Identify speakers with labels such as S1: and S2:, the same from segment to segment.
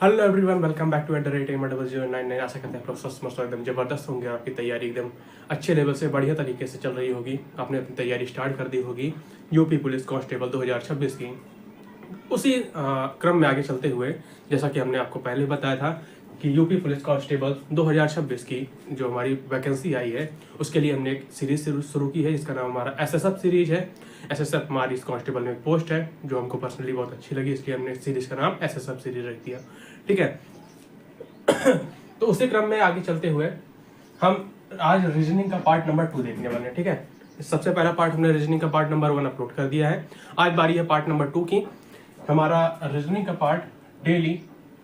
S1: Hello everyone, welcome back to @099। आशा करते हैं आप लोग स्वस्थ मस्त एकदम जबरदस्त होंगे और आपकी तैयारी एकदम अच्छे लेवल से बढ़िया तरीके से चल रही होगी। आपने अपनी तैयारी स्टार्ट कर दी होगी यूपी पुलिस कांस्टेबल 2026 की। उसी क्रम में आगे चलते हुए, जैसा कि हमने आपको पहले बताया था कि यूपी पुलिस कांस्टेबल 2026 की जो हमारी वैकेंसी आई है उसके लिए हमने एक सीरीज शुरू की है जिसका नाम हमारा एसएसएफ सीरीज है। एसएसएफ हमारी इस कांस्टेबल में एक पोस्ट है जो हमको पर्सनली बहुत अच्छी लगी, इसलिए हमने सीरीज का नाम एसएसएफ सीरीज रख दिया। ठीक है। तो उसी क्रम में आगे चलते हुए हम आज रीजनिंग का पार्ट नंबर 2 देखने वाले हैं। ठीक है, सबसे पहला पार्ट हमने रीजनिंग का पार्ट नंबर 1 अपलोड कर दिया है। आज बारी है पार्ट नंबर 2 की। हमारा रीजनिंग का पार्ट डेली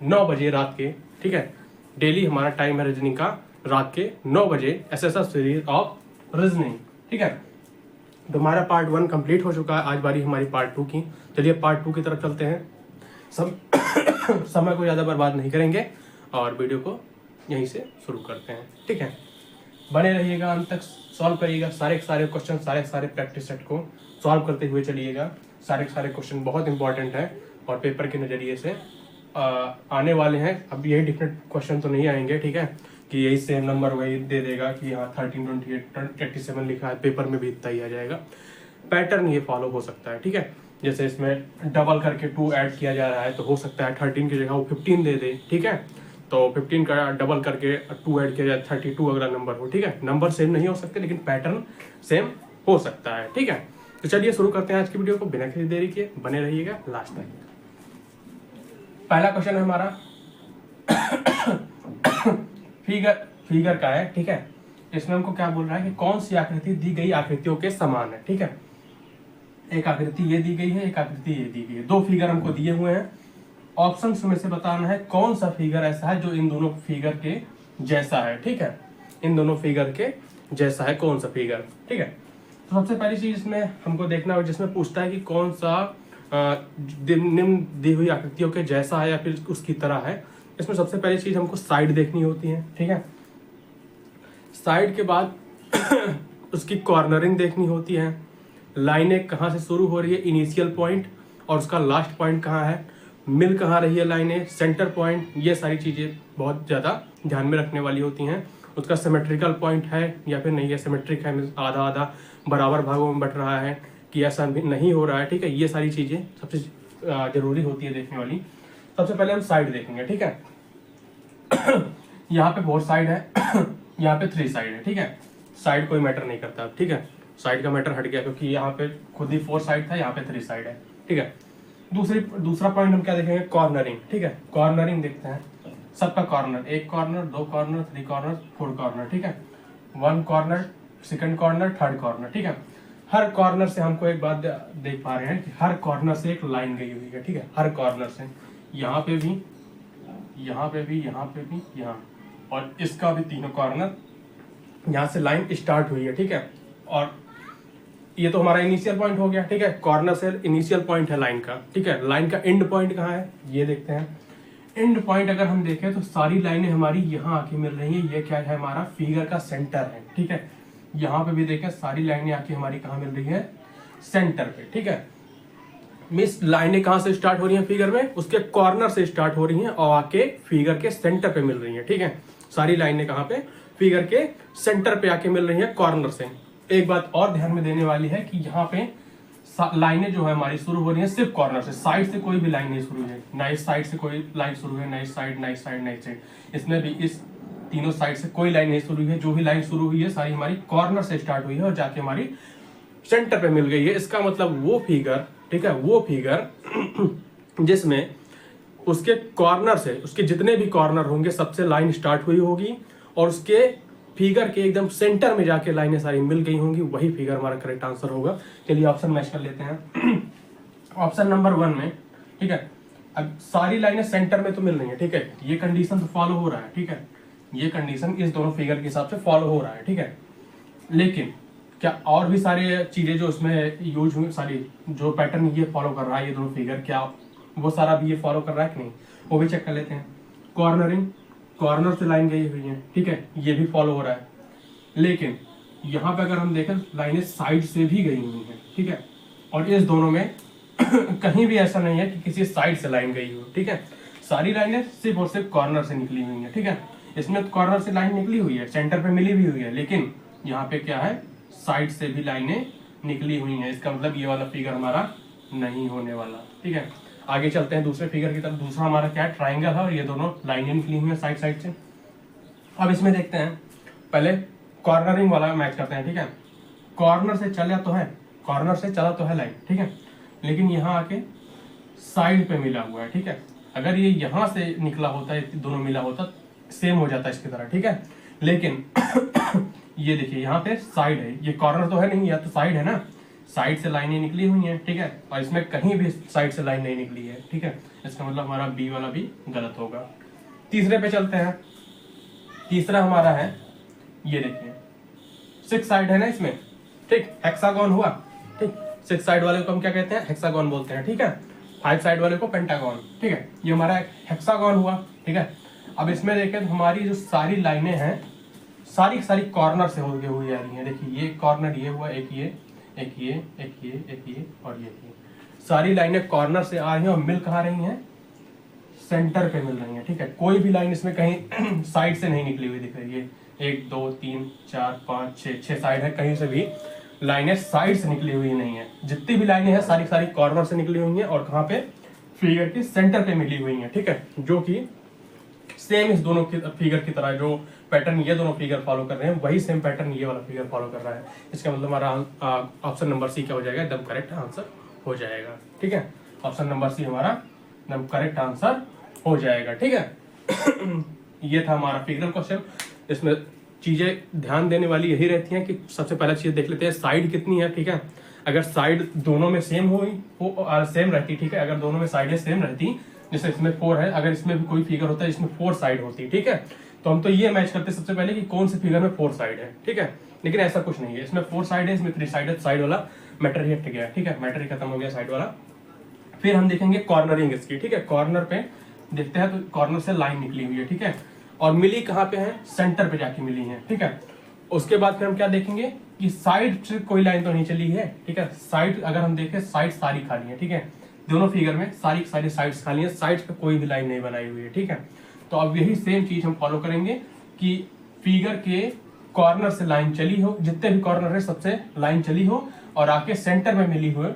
S1: 9 बजे रात के, ठीक है, डेली हमारा टाइम है रीजनिंग का रात के 9 बजे एसएसएफ सीरीज ऑफ रीजनिंग। ठीक है, तो हमारा पार्ट 1 कंप्लीट हो चुका है। आज बारी हमारी पार्ट 2 की। चलिए पार्ट 2 की तरफ चलते हैं। समय को ज़्यादा बर्बाद नहीं करेंगे और वीडियो को यहीं से शुरू करते हैं। ठीक है, बने रहिएगा, अंत तक सॉल्व करिएगा सारे क्वेश्चन, सारे प्रैक्टिस सेट को सॉल्व करते हुए चलिएगा। सारे क्वेश्चन बहुत इंपॉर्टेंट है और पेपर के नज़रिए से आने वाले हैं। अब यही डिफरेंट क्वेश्चन तो नहीं आएंगे, ठीक है, कि यही सेम नंबर वही दे देगा कि हाँ 13, 28, 87 लिखा है, पेपर में भी इतना ही आ जाएगा। पैटर्न ये फॉलो हो सकता है। ठीक है, जैसे इसमें डबल करके 2 ऐड किया जा रहा है तो हो सकता है 13 की जगह वो 15 दे दे। ठीक है, तो 15 का डबल करके 2 ऐड किया जाए 32 अगला नंबर हो। ठीक है, नंबर सेम नहीं हो सकते लेकिन पैटर्न सेम हो सकता है। ठीक है, तो चलिए शुरू करते हैं आज की वीडियो को बिना किसी देरी के। बने रहिएगा लास्ट तक। पहला क्वेश्चन है हमारा फिगर का है। ठीक है, इसमें हमको क्या बोल रहा है कि कौन सी आकृति दी गई आकृतियों के समान है। ठीक है, एक आकृति ये दी गई है, एक आकृति ये दी गई है। 2 फिगर हमको दिए हुए हैं। ऑप्शन में से बताना है कौन सा फिगर ऐसा है जो इन दोनों फिगर के जैसा है। ठीक है, इन दोनों फिगर के जैसा है कौन सा फिगर। ठीक है, तो सबसे पहली चीज इसमें हमको देखना है, जिसमें पूछता है कि कौन सा निम्न दी हुई आकृतियों के जैसा है या फिर उसकी तरह है। इसमें सबसे पहली चीज हमको साइड देखनी होती है। ठीक है, साइड के बाद उसकी कॉर्नरिंग देखनी होती है। लाइनें कहाँ से शुरू हो रही है, इनिशियल पॉइंट, और उसका लास्ट पॉइंट कहाँ है, मिल कहाँ रही है लाइनें, सेंटर पॉइंट, ये सारी चीज़ें बहुत ज़्यादा ध्यान में रखने वाली होती हैं। उसका सिमेट्रिकल पॉइंट है या फिर नहीं है, सिमेट्रिक है, आधा आधा बराबर भागों में बट रहा है कि ऐसा नहीं हो रहा है। ठीक है, ये सारी चीज़ें सबसे ज़रूरी होती है देखने वाली। सबसे पहले हम साइड देखेंगे। ठीक है, यहाँ पे 4 साइड है, यहाँ पे 3 साइड है। ठीक है, साइड कोई मैटर नहीं करता। ठीक है, साइड का मैटर हट गया क्योंकि यहाँ पे खुद ही 4 साइड था, यहाँ पे 3 साइड है। ठीक है, दूसरा पॉइंट हम क्या देखेंगे, कॉर्नरिंग। ठीक है, कॉर्नरिंग देखते हैं। सबका corner, 1 corner, 2 corner, 3 corner, 4 corner. ठीक है, 1 corner, 2nd corner, 3rd corner. ठीक है, हर कॉर्नर से हमको एक बात देख पा रहे हैं कि हर कॉर्नर से एक लाइन गई हुई है। ठीक है, हर कॉर्नर से, यहाँ पे भी, यहाँ पे भी, यहाँ पे भी, यहाँ, और इसका भी तीनों कॉर्नर, यहाँ से लाइन स्टार्ट हुई है। ठीक है, और ये तो हमारा इनिशियल पॉइंट हो गया। ठीक है, कॉर्नर से इनिशियल पॉइंट है लाइन का। ठीक है, लाइन का एंड पॉइंट कहाँ है ये देखते हैं। एंड पॉइंट अगर हम देखें तो सारी लाइनें हमारी यहाँ आके मिल रही है। ये क्या है, हमारा फिगर का सेंटर है। ठीक है, यहाँ पे भी देखें सारी लाइनें आके हमारी कहाँ मिल रही है, सेंटर पे। ठीक है, मिस लाइनें कहाँ से स्टार्ट हो रही हैं फिगर में, उसके कॉर्नर से स्टार्ट हो रही हैं और आके फिगर के सेंटर पे मिल रही हैं। ठीक है, सारी लाइनें कहाँ पे, फिगर के सेंटर पे आके मिल रही हैं कॉर्नर से। एक बात और ध्यान में देने वाली है कि यहाँ पे लाइनें जो है हमारी शुरू हो रही है सिर्फ कॉर्नर से, साइड से कोई भी लाइन नहीं शुरू है। ना इस साइड से कोई लाइन शुरू है, ना इस साइड, ना इस साइड, ना इस साइड। इसमें भी इस तीनों साइड से कोई लाइन नहीं शुरू हुई है। जो भी लाइन शुरू हुई है सारी हमारी कॉर्नर से स्टार्ट हुई है और जाके हमारी सेंटर पे मिल गई है। इसका मतलब वो फिगर, ठीक है, वो फिगर जिसमें उसके कॉर्नर से, उसके जितने भी कॉर्नर होंगे सबसे लाइन स्टार्ट हुई होगी और उसके फिगर के एकदम सेंटर में जाके लाइनें सारी मिल गई होंगी, वही फिगर हमारा करेक्ट आंसर होगा। चलिए ऑप्शन मैच कर लेते हैं। ऑप्शन नंबर 1 में, ठीक है, अब सारी लाइनें सेंटर में तो मिल रही है। ठीक है, ये कंडीशन तो फॉलो हो रहा है। ठीक है, ये कंडीशन इस दोनों फिगर के हिसाब से फॉलो हो रहा है। ठीक है, लेकिन क्या और भी सारी चीजें जो उसमें यूज हुई, सारी जो पैटर्न ये फॉलो कर रहा है ये दोनों फिगर, क्या वो सारा भी ये फॉलो कर रहा है कि नहीं, वो भी चेक कर लेते हैं। कॉर्नरिंग, कॉर्नर से लाइन गई हुई है। ठीक है, ये भी फॉलो हो रहा है, लेकिन यहाँ पे अगर हम देखें लाइनें साइड से भी गई हुई हैं। ठीक है, और इस दोनों में कहीं भी ऐसा नहीं है कि किसी साइड से लाइन गई हो। ठीक है, सारी लाइनें सिर्फ और सिर्फ कॉर्नर से निकली हुई है, ठीक है। इसमें कॉर्नर से लाइन निकली हुई है, सेंटर पे मिली भी हुई है, लेकिन यहाँ पे क्या है, साइड से भी लाइनें निकली हुई हैं। इसका मतलब ये वाला फिगर हमारा नहीं होने वाला, ठीक है। आगे चलते हैं दूसरे फिगर की तरफ। दूसरा हमारा क्या है, ट्राइंगल है और ये दोनों लाइनें निकली हुई हैं साइड साइड से। अब इसमें देखते हैं, पहले कॉर्नरिंग वाला मैच करते हैं, ठीक है। कॉर्नर से चला तो है, कॉर्नर से चला तो है लाइन, ठीक है, लेकिन यहाँ आके साइड पे मिला हुआ है, ठीक है। अगर ये यहाँ से निकला होता है, दोनों मिला होता, सेम हो जाता है इसकी तरह, ठीक है। लेकिन ये देखिए यहाँ पे साइड है, ये कॉर्नर तो है नहीं, या तो साइड है ना, साइड से लाइनें निकली हुई हैं, ठीक है, और इसमें कहीं भी साइड से लाइन नहीं निकली है, ठीक है। इसका मतलब हमारा बी वाला भी गलत होगा। तीसरे पे चलते हैं। तीसरा हमारा है, ये देखिए 6 साइड है ना इसमें, ठीक, हेक्सागोन हुआ, ठीक। 6 साइड वाले को हम क्या कहते हैं, हेक्सागोन बोलते हैं, ठीक है। 5 साइड वाले को पेंटागोन, ठीक है। ये हमारा हेक्सागोन हुआ, ठीक है। अब इसमें देखें तो हमारी जो सारी लाइनें हैं, सारी सारी कॉर्नर से होके हुई आ रही हैं। देखिए ये कॉर्नर ये हुआ, एक ये, एक ये, एक ये, एक ये और ये, सारी लाइनें कॉर्नर से आ रही हैं और मिल कहाँ रही हैं, सेंटर पे मिल रही हैं, ठीक है। कोई भी लाइन इसमें कहीं साइड से नहीं निकली हुई दिख रही है। 1 2 3 4 5 6 साइड है, कहीं से भी लाइनें साइड से निकली हुई नहीं है। जितनी भी लाइनें हैं सारी सारी कॉर्नर से निकली हुई हैं और कहाँ पे, फिगर के सेंटर पे मिली हुई हैं, ठीक है। जो कि सेम इस दोनों की फिगर की तरह जो पैटर्न ये दोनों फिगर फॉलो कर रहे हैं, वही सेम पैटर्न ये वाला फिगर फॉलो कर रहा है। इसका मतलब हमारा ऑप्शन नंबर सी क्या हो जाएगा, एकदम करेक्ट आंसर हो जाएगा, ठीक है। ऑप्शन नंबर सी हमारा एकदम करेक्ट आंसर हो जाएगा, ठीक है। ये था हमारा फिगरल क्वेश्चन। इसमें चीजें ध्यान देने वाली यही रहती हैं कि सबसे पहला चीज देख लेते हैं साइड कितनी है, ठीक है। अगर साइड दोनों में सेम सेम रहती, ठीक है, अगर दोनों में साइडें सेम रहती, जैसे इसमें 4 है, अगर इसमें भी कोई फिगर होता है इसमें 4 साइड होती, ठीक है, तो हम तो ये मैच करते सबसे पहले कि कौन से फिगर में 4 साइड है, ठीक है। लेकिन ऐसा कुछ नहीं है, इसमें 4 साइड है, इसमें 3 साइड है, साइड वाला मैटर ही हट गया, ठीक है, मैटर ही खत्म हो गया साइड वाला। फिर हम देखेंगे कॉर्नरिंग इसकी, ठीक है। कॉर्नर पे देखते हैं तो कॉर्नर से लाइन निकली हुई है, ठीक है, और मिली कहाँ पे है, सेंटर पे जाके मिली है, ठीक है। उसके बाद फिर हम क्या देखेंगे कि साइड से कोई लाइन तो नहीं चली है, ठीक है। साइड अगर हम देखें, साइड सारी खाली है, ठीक है, दोनों फिगर में सारी सारी साइड्स खाली है, साइड्स पे कोई भी लाइन नहीं बनाई हुई है, ठीक है। तो अब यही सेम चीज हम फॉलो करेंगे कि फिगर के कॉर्नर से लाइन चली हो, जितने भी कॉर्नर है सबसे लाइन चली हो और आके सेंटर में मिली हो,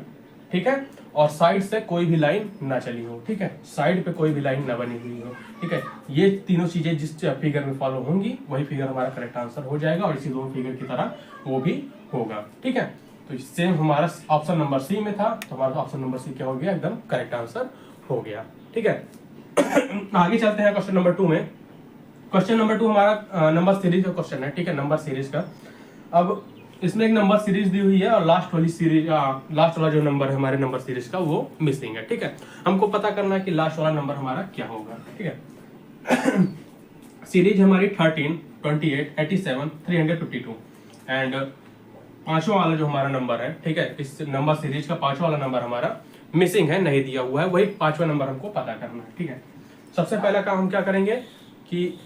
S1: ठीक है, और साइड से कोई भी लाइन ना चली हो, ठीक है, साइड पे कोई भी लाइन ना बनी हुई हो, ठीक है। ये तीनों चीजें जिस फिगर में फॉलो होंगी वही फिगर हमारा करेक्ट आंसर हो जाएगा और इसी दोनों फिगर की तरह वो भी होगा, ठीक है। तो सेम हमारा ऑप्शन नंबर सी में था, तो हमारा ऑप्शन नंबर सी क्या हो गया, एकदम करेक्ट आंसर हो गया, ठीक है। आगे चलते हैं क्वेश्चन नंबर 2 में। क्वेश्चन नंबर 2 हमारा नंबर सीरीज का क्वेश्चन है, ठीक है, नंबर सीरीज का। अब इसमें एक नंबर सीरीज दी हुई है और लास्ट वाला जो नंबर है हमारे नंबर सीरीज का वो मिसिंग है, ठीक है। हमको पता करना है कि लास्ट वाला नंबर हमारा क्या होगा, ठीक है। सीरीज हमारी 13, 28, 87, 352 एंड पांचवा वाला जो हमारा नंबर है, ठीक है, इस नंबर सीरीज का पांचवा वाला नंबर हमारा मिसिंग है, नहीं दिया हुआ है, वही पांचवा नंबर हमको पता करना है, ठीक है। सबसे पहला काम हम क्या करेंगे कि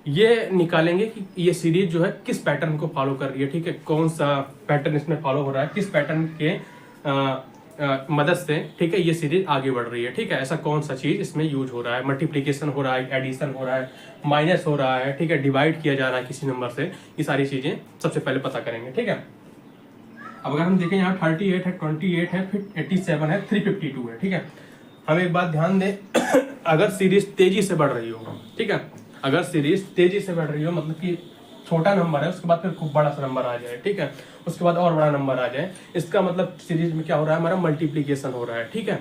S1: ये निकालेंगे कि ये सीरीज जो है किस पैटर्न को फॉलो कर रही है, ठीक है, कौन सा पैटर्न इसमें फॉलो हो रहा है, किस पैटर्न के मदद से, ठीक है, ये सीरीज आगे बढ़ रही है, ठीक है। ऐसा कौन सा चीज इसमें यूज हो रहा है, मल्टीप्लीकेशन हो रहा है, एडिशन हो रहा है, माइनस हो रहा है, ठीक है, डिवाइड किया जा रहा है किसी नंबर से, ये सारी चीजें सबसे पहले पता करेंगे, ठीक है। अब अगर हम देखें यहाँ 38 है, 28 है, फिर 87 है, 352 है, ठीक है। हम एक बात ध्यान दें, अगर सीरीज तेजी से बढ़ रही हो, ठीक है, अगर सीरीज तेजी से बढ़ रही हो मतलब कि छोटा नंबर है उसके बाद फिर खूब बड़ा सा नंबर आ जाए, ठीक है, उसके बाद और बड़ा नंबर आ जाए, इसका मतलब सीरीज में क्या हो रहा है, हमारा मल्टीप्लीकेशन हो रहा है, ठीक है।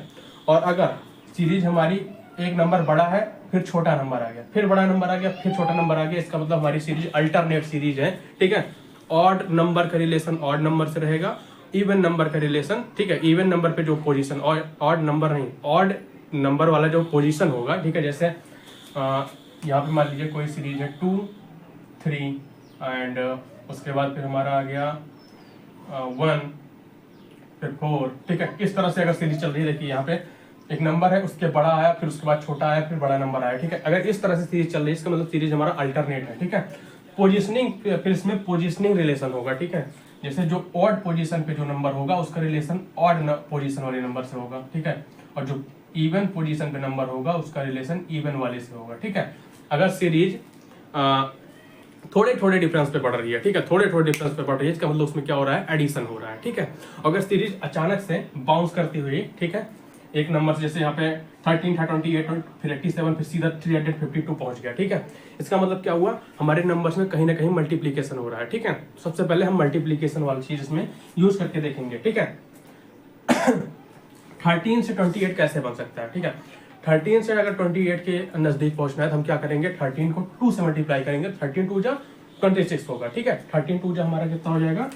S1: और अगर सीरीज हमारी एक नंबर बड़ा है फिर छोटा नंबर आ गया, फिर बड़ा नंबर आ गया, फिर छोटा नंबर आ गया, इसका मतलब हमारी सीरीज अल्टरनेट सीरीज है, ठीक है। ऑड नंबर का रिलेशन ऑड नंबर से रहेगा, इवन नंबर का रिलेशन, ठीक है, इवन नंबर पे जो पोजीशन, ऑड नंबर नहीं, ऑड नंबर वाला जो पोजीशन होगा, ठीक है, जैसे यहाँ पे मान लीजिए कोई सीरीज है 2, 3 एंड उसके बाद फिर हमारा आ गया 1 फिर 4, ठीक है। इस तरह से अगर सीरीज चल रही है, देखिए यहाँ पे एक नंबर है, उसके बड़ा आया, फिर उसके बाद छोटा आया, फिर बड़ा नंबर आया, ठीक है। अगर इस तरह से सीरीज चल रही है इसका मतलब सीरीज हमारा अल्टरनेट है, ठीक है। पोजिशनिंग, फिर इसमें पोजिशनिंग रिलेशन होगा, ठीक है, जैसे जो ऑड पोजीशन पे जो नंबर होगा उसका रिलेशन ऑड पोजीशन वाले नंबर से होगा, ठीक है, और जो इवन पोजीशन पे नंबर होगा उसका रिलेशन इवन वाले से होगा, ठीक है। अगर सीरीज थोड़े थोड़े डिफरेंस पे बढ़ रही है, ठीक है, थोड़े थोड़े डिफरेंस पे बढ़ रही है, इसका मतलब उसमें क्या हो रहा है, एडिशन हो रहा है, ठीक है। अगर सीरीज अचानक से बाउंस करती हुई, ठीक है, एक नंबर से जैसे यहाँ पे 13 था, 28 फिर 87 फिर सीधा 352 पहुंच गया, ठीक है। इसका मतलब क्या हुआ, हमारे नंबर्स में कहीं ना कहीं मल्टीप्लीकेशन हो रहा है, ठीक है। सबसे पहले हम मल्टीप्लीकेशन वाली चीज इसमें यूज करके देखेंगे, ठीक है। 13 से 28 कैसे बन सकता है, ठीक है। 13 से अगर 28 के नजदीक पहुंचना है तो हम क्या करेंगे, 13 को 2 से मल्टीप्लाई करेंगे, 13 2 जा 26 होगा, ठीक है। 13 2 जा हमारा कितना हो जाएगा,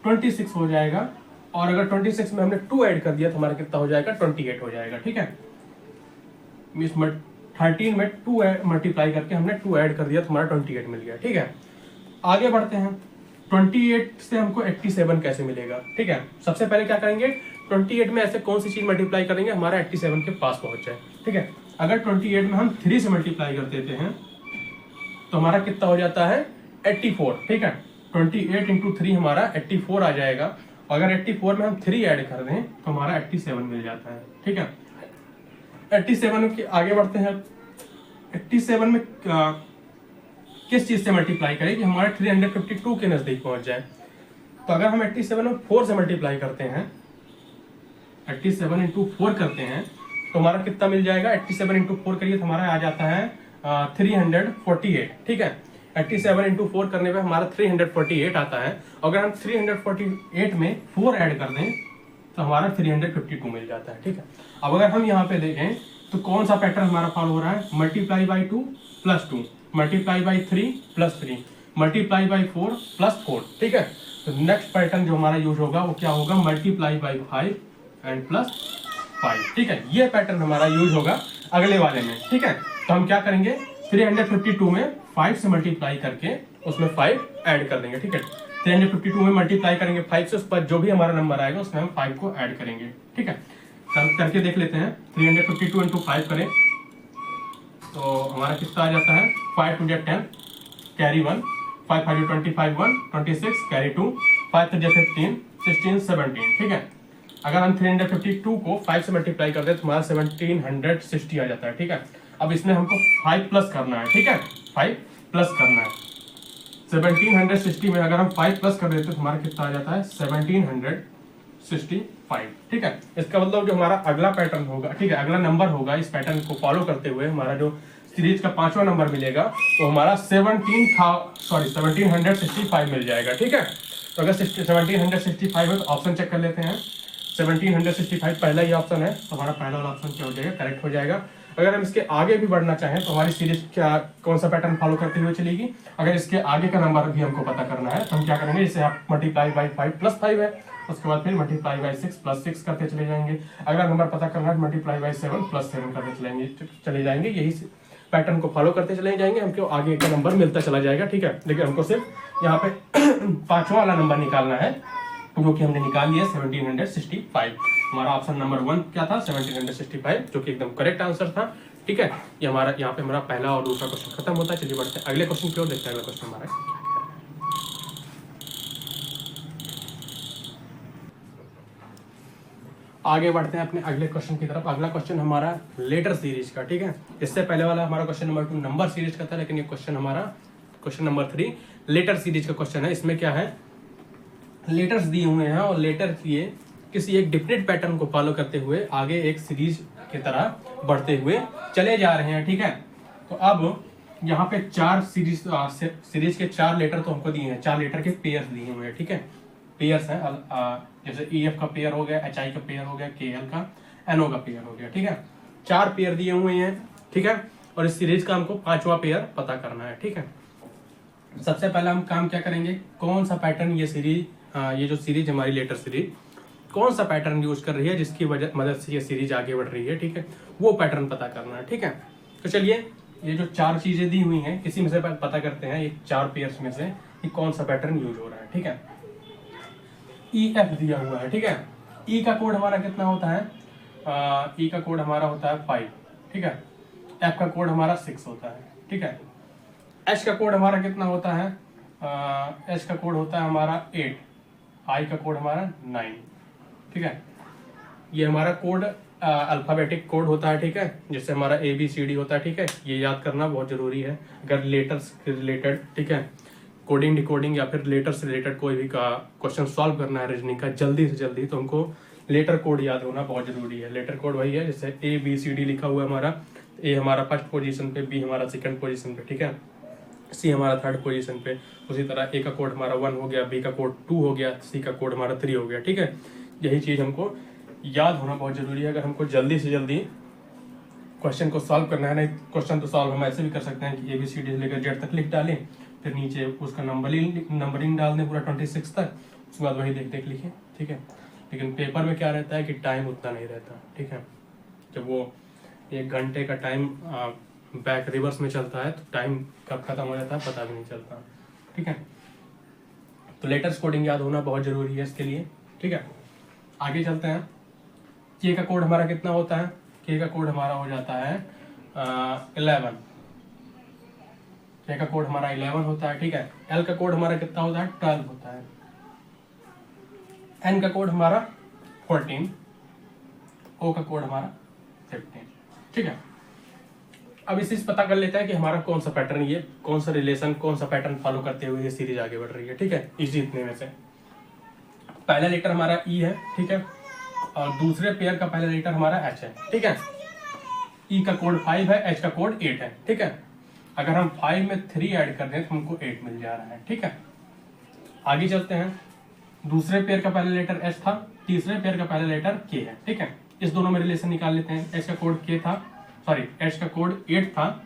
S1: 26 हो जाएगा। और अगर 26 में हमने 2 ऐड कर दिया तो हमारा कितना हो जाएगा, 28 हो जाएगा, ठीक है। 13 में 2 मल्टीप्लाई करके हमने 2 ऐड कर दिया तो हमारा 28 मिल गया, ठीक है। आगे बढ़ते हैं, 28 से हमको 87 कैसे मिलेगा, ठीक है। सबसे पहले क्या करेंगे, 28 में ऐसे कौन सी चीज मल्टीप्लाई करेंगे हमारा 87 के पास पहुंच जाए, ठीक है। अगर 28 में हम 3 से मल्टीप्लाई कर देते हैं तो हमारा कितना हो जाता है, 84, ठीक है। 28 इंटू 3 हमारा 84 आ जाएगा। अगर 84 में हम 3 ऐड कर दें तो हमारा 87 मिल जाता है, ठीक है। 87 के आगे बढ़ते हैं, 87 में किस चीज से मल्टीप्लाई करें कि हमारा 352 के नजदीक पहुंच जाए। तो अगर हम 87 में 4 से मल्टीप्लाई करते हैं, 87 इंटू 4 करते हैं तो हमारा कितना मिल जाएगा, 87 इंटू 4 करिए तो हमारा आ जाता है 348, ठीक है। 87 इंटू 4 करने पे हमारा 348 आता है। अगर हम 348 में 4 ऐड कर दें तो हमारा 352 मिल जाता है, ठीक है। अब अगर हम यहाँ पे देखें तो कौन सा पैटर्न हमारा फॉलो हो रहा है, multiply by 2 plus 2, multiply by 3 plus 3, multiply by 4 plus 4, ठीक है। तो नेक्स्ट पैटर्न जो हमारा यूज होगा वो क्या होगा, मल्टीप्लाई बाई 5 एंड प्लस 5, ठीक है। ये पैटर्न हमारा यूज होगा अगले वाले में, ठीक है। तो हम क्या करेंगे, 352 में 5 से मल्टीप्लाई करके उसमें 5 ऐड कर देंगे, ठीक है। 352 में मल्टीप्लाई करेंगे 5 से, उस पर जो भी हमारा नंबर आएगा उसमें हम 5 को ऐड करेंगे, ठीक है। करके देख लेते हैं, 352 इंटू 5 करें तो हमारा कितना आ जाता है, 5 टू 10 कैरी 1, 5 5 25 1 26 कैरी 2, 5 3 15 16 17, ठीक है। अगर हम 352 को 5 से मल्टीप्लाई करते हैं तो हमारा 1760 आ जाता है, ठीक है। अब इसमें हमको 5 प्लस करना है, ठीक है, 5 प्लस करना है। 1760 में अगर हम 5 प्लस कर देते तो हमारा कितना आ जाता है, 1765, ठीक है। इसका मतलब जो हमारा अगला पैटर्न होगा, ठीक है, अगला नंबर होगा, इस पैटर्न को फॉलो करते हुए हमारा जो सीरीज का 5वां नंबर मिलेगा तो हमारा 1765 मिल जाएगा, ठीक है। तो अगर 1765 है तो ऑप्शन चेक कर लेते हैं, 1765 पहला ही ऑप्शन है तो हमारा पहला वाला ऑप्शन क्या हो जाएगा, करेक्ट हो जाएगा। अगर हम इसके आगे भी बढ़ना चाहें तो हमारी सीरीज क्या कौन सा पैटर्न फॉलो करते हुए चलेगी, अगर इसके आगे का नंबर भी हमको पता करना है तो हम क्या करेंगे, जैसे आप मल्टीप्लाई बाई 5 प्लस 5 है, उसके बाद फिर मल्टीप्लाई बाई 6 प्लस 6 करते चले जाएंगे। अगला नंबर पता करना है मल्टीप्लाई बाई 7 प्लस 7 करते चले जाएंगे। यही पैटर्न को फॉलो करते चले जाएंगे, हमको आगे का नंबर मिलता चला जाएगा, ठीक है। लेकिन हमको सिर्फ यहाँ पे 5वां वाला नंबर निकालना है जो कि हमने निकाल लिया 1765। हमारा ऑप्शन नंबर 1 क्या था, 1765, जो कि एकदम करेक्ट आंसर था, ठीक है। ये हमारा यहाँ पे हमारा पहला और दूसरा क्वेश्चन खत्म होता है। चलिए बढ़ते हैं अगले क्वेश्चन की ओर, देखते हैं अगला क्वेश्चन हमारा क्या है। आगे बढ़ते हैं अपने अगले क्वेश्चन की तरफ। अगला क्वेश्चन हमारा लेटर सीरीज का, ठीक है। इससे पहले वाला हमारा क्वेश्चन नंबर 2 नंबर सीरीज का था, लेकिन ये क्वेश्चन हमारा क्वेश्चन नंबर 3 लेटर सीरीज का क्वेश्चन है। इसमें क्या है, लेटर्स दिए हुए हैं और लेटर ये किसी एक डिफरेंट पैटर्न को फॉलो करते हुए आगे एक सीरीज की तरह बढ़ते हुए चले जा रहे हैं, ठीक है। तो अब यहाँ पे 4 सीरीज के 4 लेटर तो हमको दिए हैं, 4 लेटर के पेयर्स दिए हुए हैं, ठीक है। पेयर्स हैं, जैसे EF का पेयर हो गया, HI का पेयर हो गया, KL का, NO का पेयर हो गया, ठीक है। 4 पेयर दिए हुए हैं, ठीक है। और इस सीरीज का हमको 5वां पेयर पता करना है, ठीक है। सबसे पहला हम काम क्या करेंगे, कौन सा पैटर्न ये सीरीज, ये जो सीरीज हमारी लेटर सीरीज कौन सा पैटर्न यूज कर रही है जिसकी मदद से ये सीरीज आगे बढ़ रही है, ठीक है, वो पैटर्न पता करना है, ठीक है। तो चलिए ये जो 4 चीजें दी हुई हैं किसी में से पता करते हैं, ये 4 पेयर्स में से कि कौन सा पैटर्न यूज हो रहा है, ठीक है। EF दिया हुआ है, ठीक है। E का कोड हमारा कितना होता है, E का कोड हमारा होता है 5, ठीक है। F का कोड हमारा 6 होता है, ठीक है। H का कोड हमारा कितना होता है, H का कोड होता है हमारा 8, I का कोड हमारा 9, ठीक है। ये हमारा कोड अल्फ़ाबेटिक कोड होता है, ठीक है, जिससे हमारा ABCD होता है, ठीक है, ये याद करना बहुत ज़रूरी है अगर लेटर्स के रिलेटेड, ठीक है, कोडिंग डिकोडिंग या फिर लेटर से रिलेटेड कोई भी का क्वेश्चन सॉल्व करना है रीजनिंग का जल्दी से जल्दी, तो हमको लेटर कोड याद होना बहुत ज़रूरी है। लेटर कोड वही है जैसे ABCD लिखा हुआ है हमारा, A हमारा फर्स्ट पोजीशन पे, B हमारा सेकंड पोजीशन पे, ठीक है, C हमारा थर्ड पोजीशन पे, उसी तरह A का कोड हमारा 1 हो गया, B का कोड 2 हो गया, C का कोड हमारा 3 हो गया, ठीक है। यही चीज़ हमको याद होना बहुत ज़रूरी है अगर हमको जल्दी से जल्दी क्वेश्चन को सॉल्व करना है। नहीं, क्वेश्चन तो सॉल्व हम ऐसे भी कर सकते हैं कि ABCD से लेकर Z तक लिख डालें, फिर नीचे उसका नंबरिंग डाल दें पूरा 26 तक, उसके बाद वही देख देख लिखें, ठीक है। लेकिन पेपर में क्या रहता है कि टाइम उतना नहीं रहता, ठीक है। जब वो 1 घंटे का टाइम बैक रिवर्स में चलता है तो टाइम कब खत्म हो जाता है पता भी नहीं चलता, ठीक है। तो लेटर्स कोडिंग याद होना बहुत ज़रूरी है इसके लिए, ठीक है। आगे चलते हैं। K का कोड हमारा कितना होता है? K का कोड हमारा हो जाता है 11। K का कोड हमारा 11 होता है, ठीक है। L का कोड हमारा कितना होता है? 12 होता है। N का कोड हमारा 14, O का कोड हमारा 15, ठीक है। अब इसी से पता कर लेते हैं कि हमारा कौन सा पैटर्न, ये कौन सा रिलेशन, कौन सा पैटर्न फॉलो करते हुए ये सीरीज आगे बढ़ रही है, ठीक है। इसी इतने में से पहला लेटर हमारा E है, ठीक है, और दूसरे पेयर का पहला लेटर हमारा H है, ठीक है। E का कोड 5 है, H का कोड 8 है, ठीक है। अगर हम 5 में 3 ऐड कर दें तो हमको 8 मिल जा रहा है, ठीक है। आगे चलते हैं। दूसरे पेयर का पहला लेटर H था, तीसरे पेयर का पहला लेटर K है, ठीक है। इस दोनों में रिलेशन निकाल लेते हैं। H का कोड K था, सॉरी H का कोड 8 था,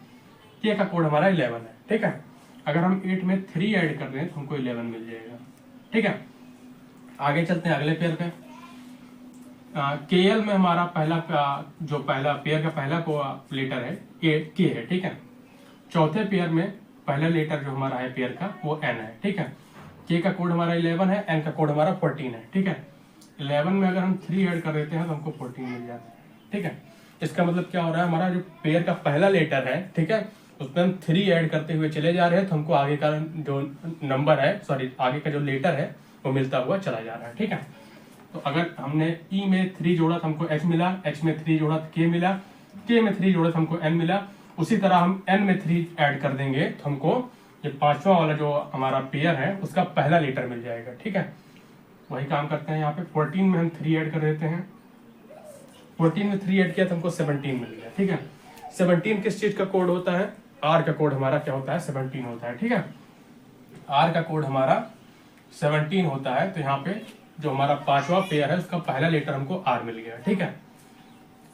S1: K का कोड हमारा 11 है, ठीक है। अगर हम 8 में 3 ऐड कर दें तो हमको 11 मिल जाएगा, ठीक है। आगे चलते हैं अगले पेयर पे। KL में हमारा पहला पेयर का पहला को लेटर है K है, ठीक है। चौथे पेयर में पहला लेटर जो हमारा है पेयर का वो N है, ठीक है। K का कोड हमारा 11 है, N का कोड हमारा 14 है, ठीक है। 11 में अगर हम 3 ऐड कर देते हैं तो हमको 14 मिल जाता है, ठीक है। इसका मतलब क्या हो रहा है, हमारा जो पेयर का पहला लेटर है, ठीक है, उसमें हम 3 ऐड करते हुए चले जा रहे हैं तो हमको आगे का जो नंबर है, सॉरी आगे का जो लेटर है वो मिलता हुआ चला जा रहा है, ठीक है। तो अगर हमने E में 3 जोड़ा तो हमको H मिला, H में 3 जोड़ा तो K मिला, K में 3 जोड़ा तो हमको N मिला। उसी तरह हम N में 3 ऐड कर देंगे तो हमको ये पांचवा वाला जो हमारा पेयर है उसका पहला लेटर मिल जाएगा, ठीक है। वही काम करते हैं यहाँ पे। 14 में हम 3 ऐड कर देते हैं, 14 में 3 ऐड किया तो हमको 17 मिल गया, ठीक है। 17 किस चीज का कोड होता है? R का कोड हमारा क्या होता है? 17 होता है, ठीक है। R का कोड हमारा 17 होता है, तो यहाँ पे जो हमारा पांचवा पेयर है उसका पहला लेटर हमको R मिल गया, ठीक है।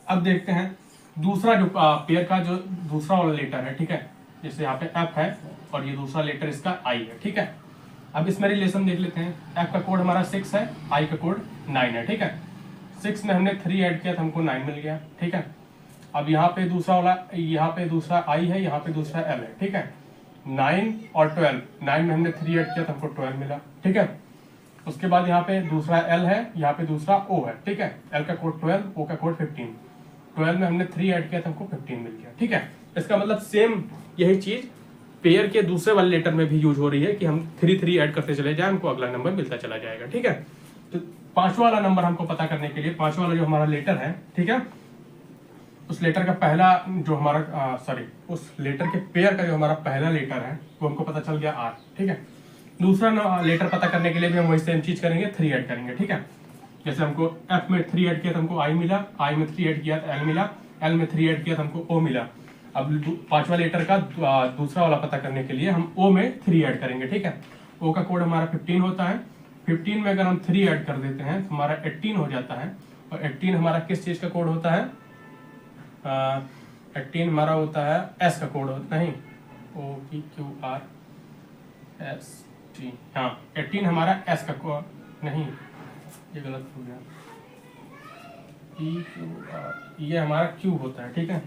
S1: अब देखते हैं दूसरा जो पेयर का जो दूसरा वाला लेटर है, ठीक है, जैसे यहाँ पे F है और ये दूसरा लेटर इसका I है, ठीक है। अब इसमें रिलेशन देख लेते हैं। F का कोड हमारा 6 है, I का कोड 9 है, ठीक है। 6 में हमने 3 ऐड किया तो हमको 9 मिल गया, ठीक है। अब यहाँ पे दूसरा वाला, यहाँ पे दूसरा I है, यहाँ पे दूसरा L है, ठीक है। 9 और 12, 9 में हमने 3 ऐड किया तो हमको 12 मिला, ठीक है। उसके बाद यहाँ पे दूसरा L है, यहाँ पे दूसरा O है, ठीक है। L का कोड 12, O का कोड 15, 12 में हमने 3 ऐड किया तो हमको 15 मिल गया, ठीक है। इसका मतलब सेम यही चीज पेयर के दूसरे वाले लेटर में भी यूज हो रही है कि हम 3 ऐड करते चले जाए, हमको अगला नंबर मिलता चला जाएगा, ठीक है। तो पांचवा वाला नंबर हमको पता करने के लिए, पांचवा वाला जो हमारा लेटर है, ठीक है, उस लेटर का पहला जो हमारा उस लेटर के पेयर का जो हमारा पहला लेटर है वो हमको पता चल गया R, ठीक है। दूसरा लेटर पता करने के लिए भी हम वही सेम चीज करेंगे, 3 ऐड करेंगे, ठीक है। जैसे हमको F में 3 ऐड किया तो हमको I मिला, I में 3 ऐड किया तो L मिला, L में 3 ऐड किया तो हमको O मिला। अब पांचवा लेटर का दूसरा वाला पता करने के लिए हम O में 3 ऐड करेंगे, ठीक है। O का कोड हमारा 15 होता है, 15 में अगर हम 3 ऐड कर देते हैं तो हमारा 18 हो जाता है। और 18 हमारा किस चीज का कोड होता है? 18 हमारा होता है S का कोड होता नहीं, OPQRST, हाँ 18 हमारा S का कोड नहीं, ये गलत हो गया, PQR, ये हमारा Q होता है, ठीक है।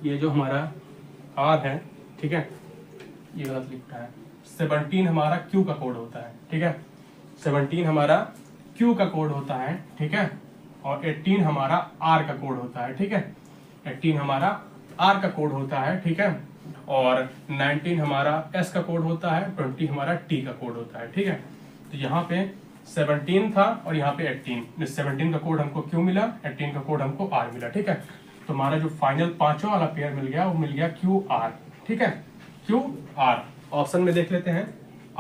S1: ये जो हमारा R है, ठीक है, ये गलत लिखा है। 17 हमारा Q का कोड होता है, ठीक है। 17 हमारा Q का कोड होता है, ठीक है। और 18 हमारा R का कोड होता है, ठीक है। 18 हमारा R का कोड होता है, ठीक है। और 19 हमारा S का कोड होता है, 20 हमारा T का कोड होता है, ठीक है। तो यहाँ पे 17 था और यहाँ पे 18, 17 का कोड हमको Q मिला, 18 का कोड हमको R मिला, ठीक है। तो हमारा जो फाइनल पांचों वाला पेयर मिल गया वो मिल गया QR, ठीक है, QR। ऑप्शन में देख लेते हैं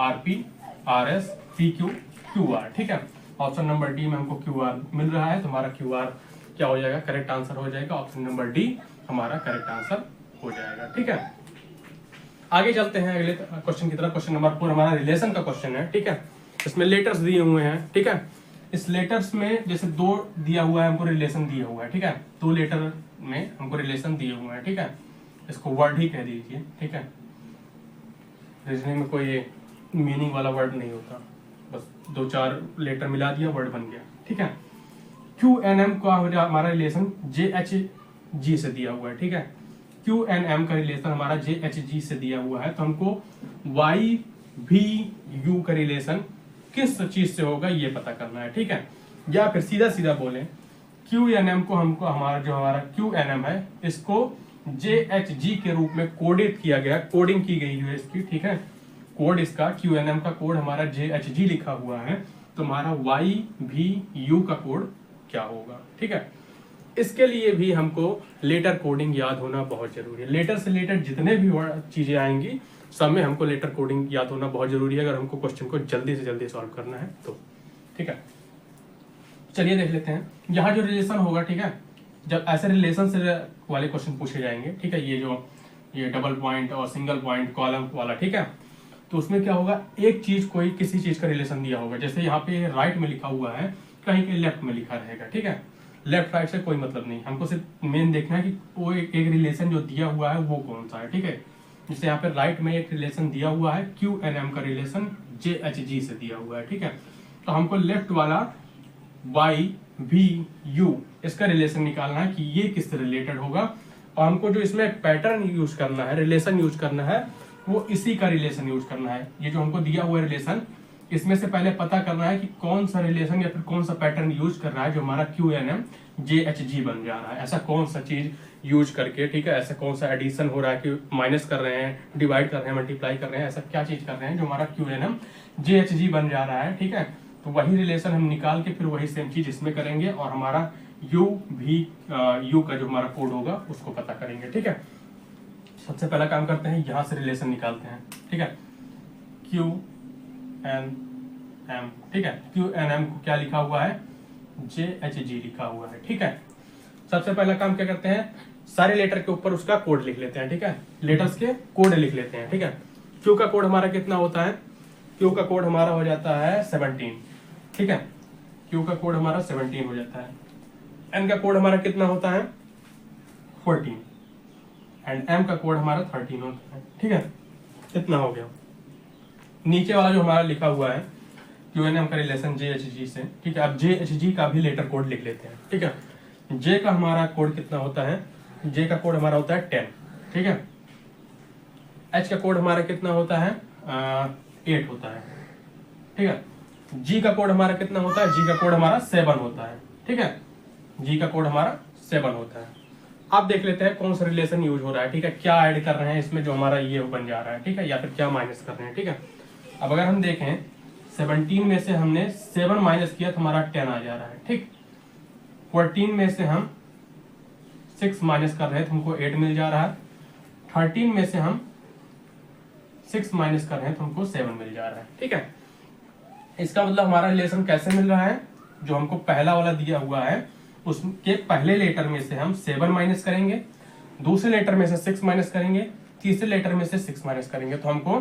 S1: RP, RS, PQ, QR, ठीक है। ऑप्शन नंबर डी में हमको QR मिल रहा है, तो हमारा QR क्या हो जाएगा, करेक्ट आंसर हो जाएगा। ऑप्शन नंबर डी हमारा करेक्ट आंसर हो जाएगा, ठीक है। आगे चलते हैं अगले क्वेश्चन की तरफ। क्वेश्चन नंबर 4 हमारा रिलेशन का क्वेश्चन है, ठीक है। इसमें लेटर्स दिए हुए हैं, ठीक है। इस लेटर्स में जैसे 2 दिया हुआ है, हमको रिलेशन दिया हुआ है, ठीक है। 2 लेटर में हमको रिलेशन दिए हुए हैं, ठीक है। इसको वर्ड ही कह दीजिए, ठीक है। रीजनिंग में कोई मीनिंग वाला वर्ड नहीं होता, बस 2-4 लेटर मिला दिया, वर्ड बन गया, ठीक है। QNM का हमारा रिलेशन JHG से दिया हुआ है, ठीक है। QNM का रिलेशन हमारा JHG से दिया हुआ है, तो हमको YVU का रिलेशन किस चीज से होगा ये पता करना है, ठीक है। या फिर सीधा सीधा बोले QNM को हमको हमारा QNM है, इसको JHG के रूप में कोडित किया गया, कोडिंग की गई है इसकी, ठीक है। कोड इसका QNM का कोड हमारा JHG लिखा हुआ है, तो हमारा YVU का कोड क्या होगा, ठीक है। इसके लिए भी हमको लेटर कोडिंग याद होना बहुत जरूरी है। लेटर से रिलेटेड जितने भी चीजें आएंगी सब में हमको लेटर कोडिंग याद होना बहुत जरूरी है, अगर हमको क्वेश्चन को जल्दी से जल्दी सॉल्व करना है तो, ठीक है। चलिए देख लेते हैं यहाँ जो रिलेशन होगा, ठीक है। जब ऐसे रिलेशन से वाले क्वेश्चन पूछे जाएंगे, ठीक है, ये डबल पॉइंट और सिंगल पॉइंट कॉलम वाला, ठीक है। तो उसमें क्या होगा, एक चीज कोई किसी चीज का रिलेशन दिया होगा, जैसे यहाँ पे राइट में लिखा हुआ है, कहीं के लेफ्ट में लिखा रहेगा, ठीक है। लेफ्ट राइट से कोई मतलब नहीं, हमको सिर्फ मेन देखना है कि वो एक रिलेशन जो दिया हुआ है वो कौन सा है, ठीक है। जैसे यहाँ पे राइट में एक रिलेशन दिया हुआ है, QNM का रिलेशन JHG से दिया हुआ है, ठीक है। तो हमको लेफ्ट वाला YVU इसका रिलेशन निकालना है कि ये किससे रिलेटेड होगा, और हमको जो इसमें पैटर्न यूज करना है, रिलेशन यूज करना है, वो इसी का रिलेशन यूज करना है। ये जो हमको दिया हुआ रिलेशन, इसमें से पहले पता करना है कि कौन सा रिलेशन या फिर कौन सा पैटर्न यूज कर रहा है जो हमारा QNM JHG बन जा रहा है। ऐसा कौन सा चीज यूज करके, ठीक है, ऐसा कौन सा एडिशन हो रहा है कि माइनस कर रहे हैं, डिवाइड कर रहे हैं, मल्टीप्लाई कर रहे हैं, ऐसा क्या चीज कर रहे हैं जो हमारा QNM JHG बन जा रहा है, ठीक है। तो वही रिलेशन हम निकाल के फिर वही सेम चीज इसमें करेंगे, और हमारा U का जो हमारा कोड होगा उसको पता करेंगे, ठीक है। सबसे पहला काम करते हैं, यहाँ से रिलेशन निकालते हैं, ठीक है। QNM, ठीक है। QNM को क्या लिखा हुआ है, JHG लिखा हुआ है, ठीक है। सबसे पहला काम क्या करते हैं, सारे लेटर के ऊपर उसका कोड लिख लेते हैं, ठीक है। लेटर्स के कोड लिख लेते हैं, ठीक है। Q का कोड हमारा कितना होता है, Q का कोड हमारा हो जाता है 17, ठीक है। Q का कोड हमारा 17 हो जाता है। N का कोड हमारा कितना होता है, 14, एंड M का कोड हमारा 13 होता है, ठीक है। इतना हो गया। नीचे वाला जो हमारा लिखा हुआ है QNM का रिलेशन JHG से, ठीक है। अब JHG का भी लेटर कोड लिख लेते हैं, ठीक है। J का हमारा कोड कितना होता है, J का कोड हमारा होता है 10, ठीक है। H का कोड हमारा कितना होता है, 8 होता है, ठीक है। G का कोड हमारा कितना होता है, G का कोड हमारा 7 होता है, ठीक है। G का कोड हमारा 7 होता है। अब देख लेते हैं कौन सा रिलेशन यूज हो रहा है, ठीक है, क्या ऐड कर रहे हैं इसमें जो हमारा ये बन जा रहा है, ठीक है, या फिर क्या माइनस कर रहे हैं, ठीक है। अब अगर हम देखें 17 में से हमने 7 माइनस किया तो हमारा 10 आ जा रहा है, ठीक। 14 में से हम 6 माइनस कर रहे हैं तो हमको 8 मिल जा रहा है। 13 में से हम 6 माइनस कर रहे हैं तो हमको 7 मिल जा रहा है, ठीक है। इसका मतलब हमारा रिलेशन कैसे मिल रहा है, जो हमको पहला वाला दिया हुआ है उसके पहले लेटर में से हम 7 माइनस करेंगे, दूसरे लेटर में से 6 माइनस करेंगे, तीसरे लेटर में से 6 माइनस करेंगे, तो हमको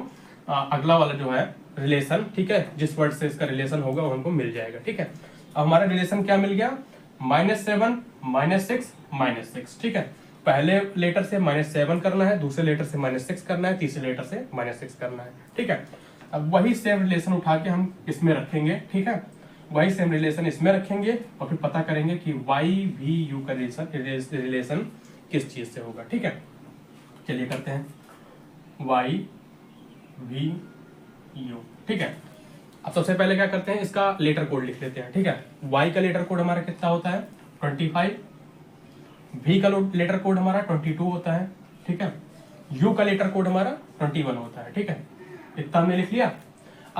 S1: अगला वाला जो है रिलेशन, ठीक है, जिस वर्ड से इसका रिलेशन होगा वो हमको मिल जाएगा, ठीक है। अब हमारा रिलेशन क्या मिल गया, -7 -6 -6, ठीक है। पहले लेटर से -7 करना है, दूसरे लेटर से -6 करना है, तीसरे लेटर से -6 करना है, ठीक है। अब वही सेम रिलेशन उठा के हम इसमें रखेंगे, ठीक है, वही सेम रिलेशन इसमें रखेंगे और फिर पता करेंगे कि YVU का रिलेशन किस चीज से होगा, ठीक है। चलिए करते हैं YVU, ठीक है। अब सबसे पहले क्या करते हैं, इसका लेटर कोड लिख लेते हैं, ठीक है। Y का लेटर कोड हमारा कितना होता है, 25। V का लेटर कोड हमारा 22 होता है, ठीक है। U का लेटर कोड हमारा 21 होता है, ठीक है। इतना हमने लिख लिया।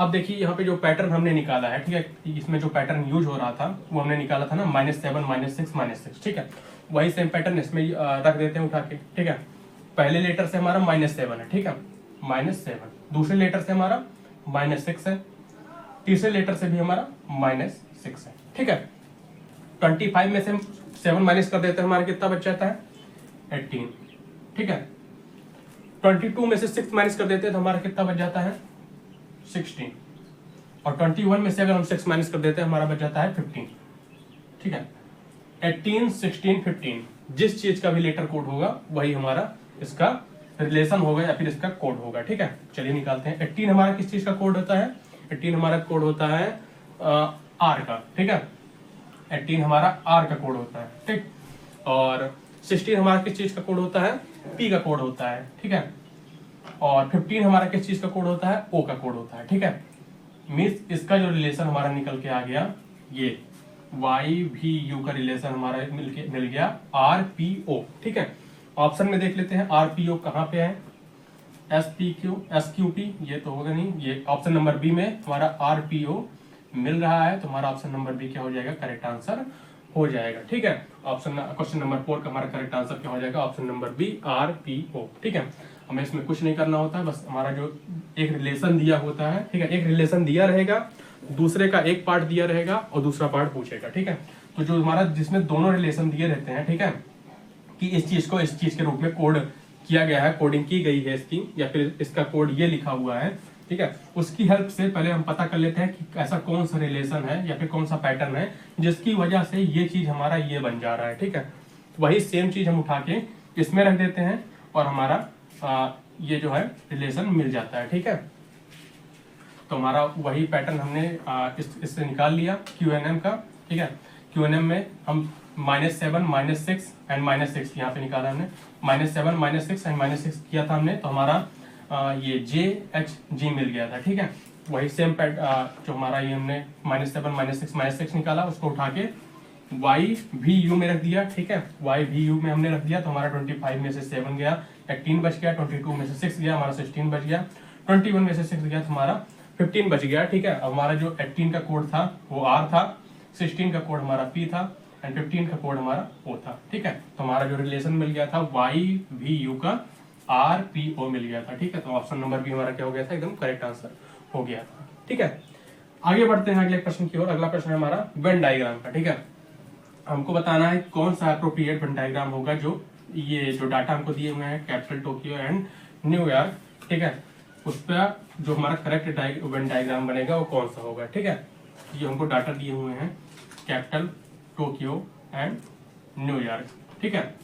S1: अब देखिए यहाँ पे जो पैटर्न हमने निकाला है, ठीक है, इसमें जो पैटर्न यूज हो रहा था वो हमने निकाला था ना -7 -6 -6, ठीक है। वही सेम पैटर्न इसमें रख देते हैं उठा के, ठीक है। पहले लेटर से हमारा -7 है, ठीक है, -7। दूसरे लेटर से हमारा -6 है, तीसरे लेटर से भी हमारा -6 है, ठीक है। 25 में से 7 माइनस कर देते हैं, हमारा कितना बच जाता है 18, ठीक है। 22 में से 6 माइनस कर देते हैं तो हमारा कितना बच जाता है 16, और 21 में से अगर हम 6 माइनस कर देते हैं हमारा बच जाता है 15, ठीक है। 18, 16, 15 जिस चीज का भी लेटर कोड होगा वही हमारा इसका रिलेशन होगा या फिर इसका कोड होगा, ठीक है। चलिए निकालते हैं। 18 हमारा किस चीज का कोड होता है, 18 हमारा कोड होता है आर का, ठीक है। 18 हमारा आर का कोड होता है, ठीक। और 16 हमारा किस चीज का कोड होता है, पी का कोड होता है, ठीक है। और 15 हमारा किस चीज का कोड होता है, ओ का कोड होता है, ठीक है। मीन्स इसका जो रिलेशन हमारा निकल के आ गया, ये वाई भी यू का रिलेशन हमारा मिल गया आर पी ओ, ठीक है। ऑप्शन में देख लेते हैं आर पी ओ कहाँ पे है, एस क्यू पी, ये तो होगा नहीं, ये ऑप्शन नंबर बी में हमारा आर पी ओ मिल रहा है, तो हमारा ऑप्शन नंबर बी क्या हो जाएगा, करेक्ट आंसर हो जाएगा, ठीक है। ऑप्शन क्वेश्चन नंबर 4 का हमारा करेक्ट आंसर क्या हो जाएगा, option number B R P O, ठीक है। हमें इसमें कुछ नहीं करना होता है, बस हमारा जो एक रिलेशन दिया होता है, ठीक है, एक रिलेशन दिया रहेगा, दूसरे का एक पार्ट दिया रहेगा और दूसरा पार्ट पूछेगा, ठीक है। तो जो हमारा जिसमें दोनों रिलेशन दिए रहते हैं, ठीक है, कि इस चीज को इस चीज के रूप में कोड किया गया है, कोडिंग की गई है इसकी, या फिर इसका कोड ये लिखा हुआ है, ठीक है, उसकी हेल्प से पहले हम पता कर लेते हैं कि ऐसा कौन सा रिलेशन है या फिर कौन सा पैटर्न है जिसकी वजह से ये चीज हमारा ये बन जा रहा है, ठीक है। वही सेम चीज हम उठा के इसमें रख देते हैं और हमारा ये जो है रिलेशन मिल जाता है, ठीक है। तो हमारा वही पैटर्न हमने इससे निकाल लिया QNM का, ठीक है। QNM में हम -7 -6 एंड -6 यहाँ पे निकाला हमने, -7 -6 एंड -6 किया था हमने, तो हमारा ये JHG मिल गया था, ठीक है। वही सेम जो हमारा ये हमने -7 -6 निकाला, उसको उठा के YVU में रख दिया, ठीक है। YVU में हमने रख दिया तो हमारा 25 में से 7 गया, 18 बच गया, 22 में से 6 गया, हमारा 16 बच गया, 21 में से 6 गया तो हमारा 15 बच गया, ठीक है। अब हमारा जो 18 का कोड था वो R था, 16 का कोड हमारा P था एंड 15 का कोड हमारा O था, ठीक है। तो हमारा जो रिलेशन मिल गया था YVU का RPO मिल गया था, ठीक है। तो ऑप्शन नंबर बी हमारा क्या हो गया था, एकदम करेक्ट आंसर हो गया था, ठीक है। आगे बढ़ते हैं अगले प्रश्न की ओर। अगला प्रश्न है हमारा वेन डायग्राम का, ठीक है। हमको बताना है कौन सा अप्रोप्रिएट वेन डायग्राम होगा, जो ये जो डाटा हमको दिए हुए हैं कैपिटल टोक्यो एंड न्यूयॉर्क, ठीक है, उस पर जो हमारा करेक्ट वेन डायग्राम बनेगा वो कौन सा होगा, ठीक है। ये हमको डाटा दिए हुए हैं कैपिटल टोक्यो एंड न्यूयॉर्क, ठीक है।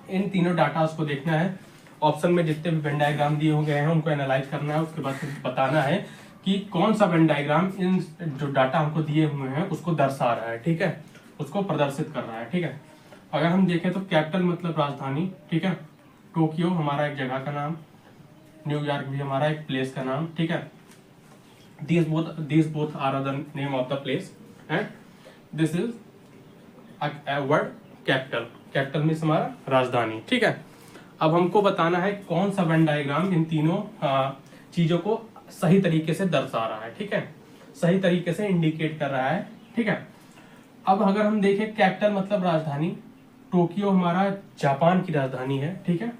S1: इन तीनों डाटा को देखना है, ऑप्शन में जितने भी वेन डायग्राम दिए हुए हैं उनको एनालाइज करना है, उसके बाद बताना है कि कौन सा वेन डायग्राम इन जो डाटा हमको दिए हुए हैं उसको दर्शा रहा है, ठीक है, उसको प्रदर्शित कर रहा है, ठीक है। अगर हम देखें तो कैपिटल मतलब राजधानी, ठीक है, टोक्यो हमारा एक जगह का नाम, न्यूयॉर्क भी हमारा एक प्लेस का नाम, ठीक है। These both are the name of the place and this is a word capital. Capital means हमारा राजधानी, ठीक है। अब हमको बताना है कौन सा वेन डायग्राम इन तीनों चीजों को सही तरीके से दर्शा रहा है, ठीक है, सही तरीके से इंडिकेट कर रहा है, ठीक है। अब अगर हम देखें कैपिटल मतलब राजधानी, टोक्यो हमारा जापान की राजधानी है, ठीक है,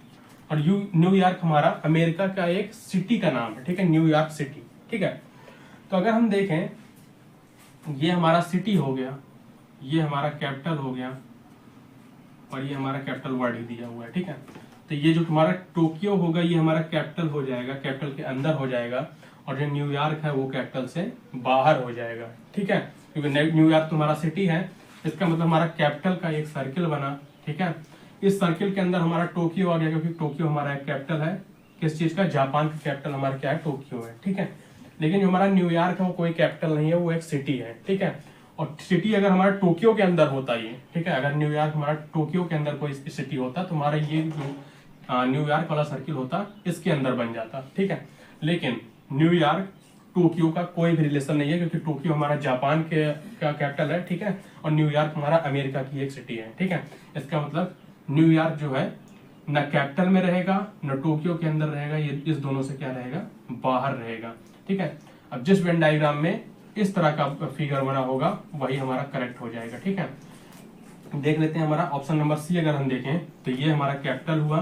S1: और न्यूयॉर्क हमारा अमेरिका का एक सिटी का नाम है, ठीक है, न्यूयॉर्क सिटी, ठीक है। तो अगर हम देखें ये हमारा सिटी हो गया, ये हमारा कैपिटल हो गया और ये हमारा कैपिटल वर्ड ही दिया हुआ है, ठीक है। तो ये जो हमारा टोक्यो होगा ये हमारा कैपिटल हो जाएगा, कैपिटल के अंदर हो जाएगा, और जो न्यूयॉर्क है वो कैपिटल से बाहर हो जाएगा, ठीक है, क्योंकि न्यूयॉर्क तो हमारा सिटी है, इसका मतलब हमारा कैपिटल का एक सर्किल बना, ठीक है। इस सर्किल के अंदर हमारा टोक्यो आ गया, क्योंकि टोक्यो हमारा एक कैपिटल है, किस चीज का, जापान का कैपिटल हमारा क्या है, टोक्यो है, ठीक है। लेकिन जो हमारा न्यूयॉर्क है वो कोई कैपिटल नहीं है, वो एक सिटी है, ठीक है। और सिटी अगर हमारा टोक्यो के अंदर होता है, ठीक है, अगर न्यूयॉर्क हमारा टोक्यो के अंदर कोई सिटी होता तो हमारा ये जो न्यूयॉर्क वाला सर्किल होता इसके अंदर बन जाता, ठीक है। लेकिन न्यूयॉर्क टोक्यो का कोई भी रिलेशन नहीं है, क्योंकि टोक्यो हमारा जापान का कैपिटल है, ठीक है, और न्यूयॉर्क हमारा अमेरिका की एक सिटी है, ठीक है। इसका मतलब न्यूयॉर्क जो है न कैपिटल में रहेगा न टोक्यो के अंदर रहेगा, ये इस दोनों से क्या रहेगा, बाहर रहेगा, ठीक है। अब जिस वेन डायग्राम में इस तरह का फिगर बना होगा वही हमारा करेक्ट हो जाएगा। ठीक है, देख लेते हैं हमारा ऑप्शन नंबर सी अगर हम देखें तो ये हमारा कैपिटल हुआ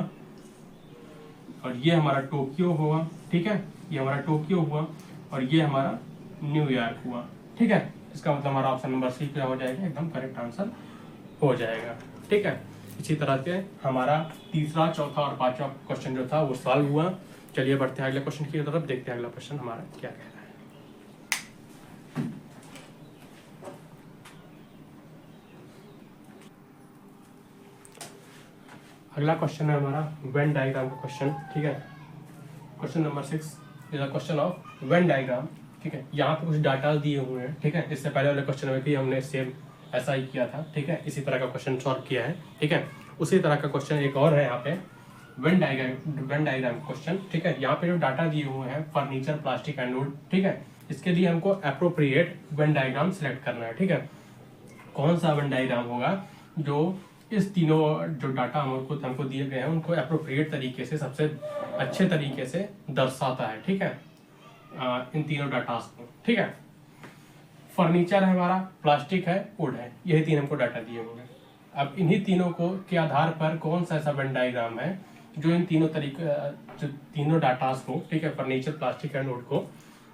S1: और ये हमारा टोक्यो हुआ। ठीक है, ये हमारा टोक्यो हुआ और ये हमारा न्यूयॉर्क हुआ। ठीक है, इसका मतलब हमारा ऑप्शन नंबर सी क्या हो जाएगा, एकदम करेक्ट आंसर हो जाएगा। ठीक है, इसी तरह से हमारा तीसरा, चौथा और पांचवा क्वेश्चन जो था वो सॉल्व हुआ। चलिए बढ़ते हैं अगले क्वेश्चन की तरफ, देखते हैं अगला क्वेश्चन हमारा क्या कह रहा है। अगला क्वेश्चन है हमारा वेन डायग्राम का क्वेश्चन। ठीक है, question number 6 is a question of Venn diagram. ठीक है, यहाँ पे कुछ डाटा दिए हुए हैं। ठीक है, इससे पहले वाले क्वेश्चन में भी हमने सेम ऐसा ही किया था। ठीक है, इसी तरह का क्वेश्चन सॉल्व किया है। ठीक है, उसी तरह का क्वेश्चन एक और है यहाँ पे वेन डायग्राम क्वेश्चन। ठीक है, यहाँ पे जो डाटा दिए हुए हैं फर्नीचर, प्लास्टिक एंड वुड। ठीक है, इसके लिए हमको अप्रोप्रिएट वेन डायग्राम सिलेक्ट करना है। ठीक है, कौन सा वेन डायग्राम होगा जो इस तीनों जो डाटा हमको दिए गए हैं उनको अप्रोप्रिएट तरीके से, सबसे अच्छे तरीके से दर्शाता है। ठीक है, इन तीनों डाटास को। ठीक है, फर्नीचर है हमारा, प्लास्टिक है, वुड है, यही तीन हमको डाटा दिए हुए हैं। अब इन्हीं तीनों को के आधार पर कौन सा ऐसा वेन डायग्राम है जो इन तीनों जो तीनों डाटास को, ठीक है, फर्नीचर, प्लास्टिक एंड वुड को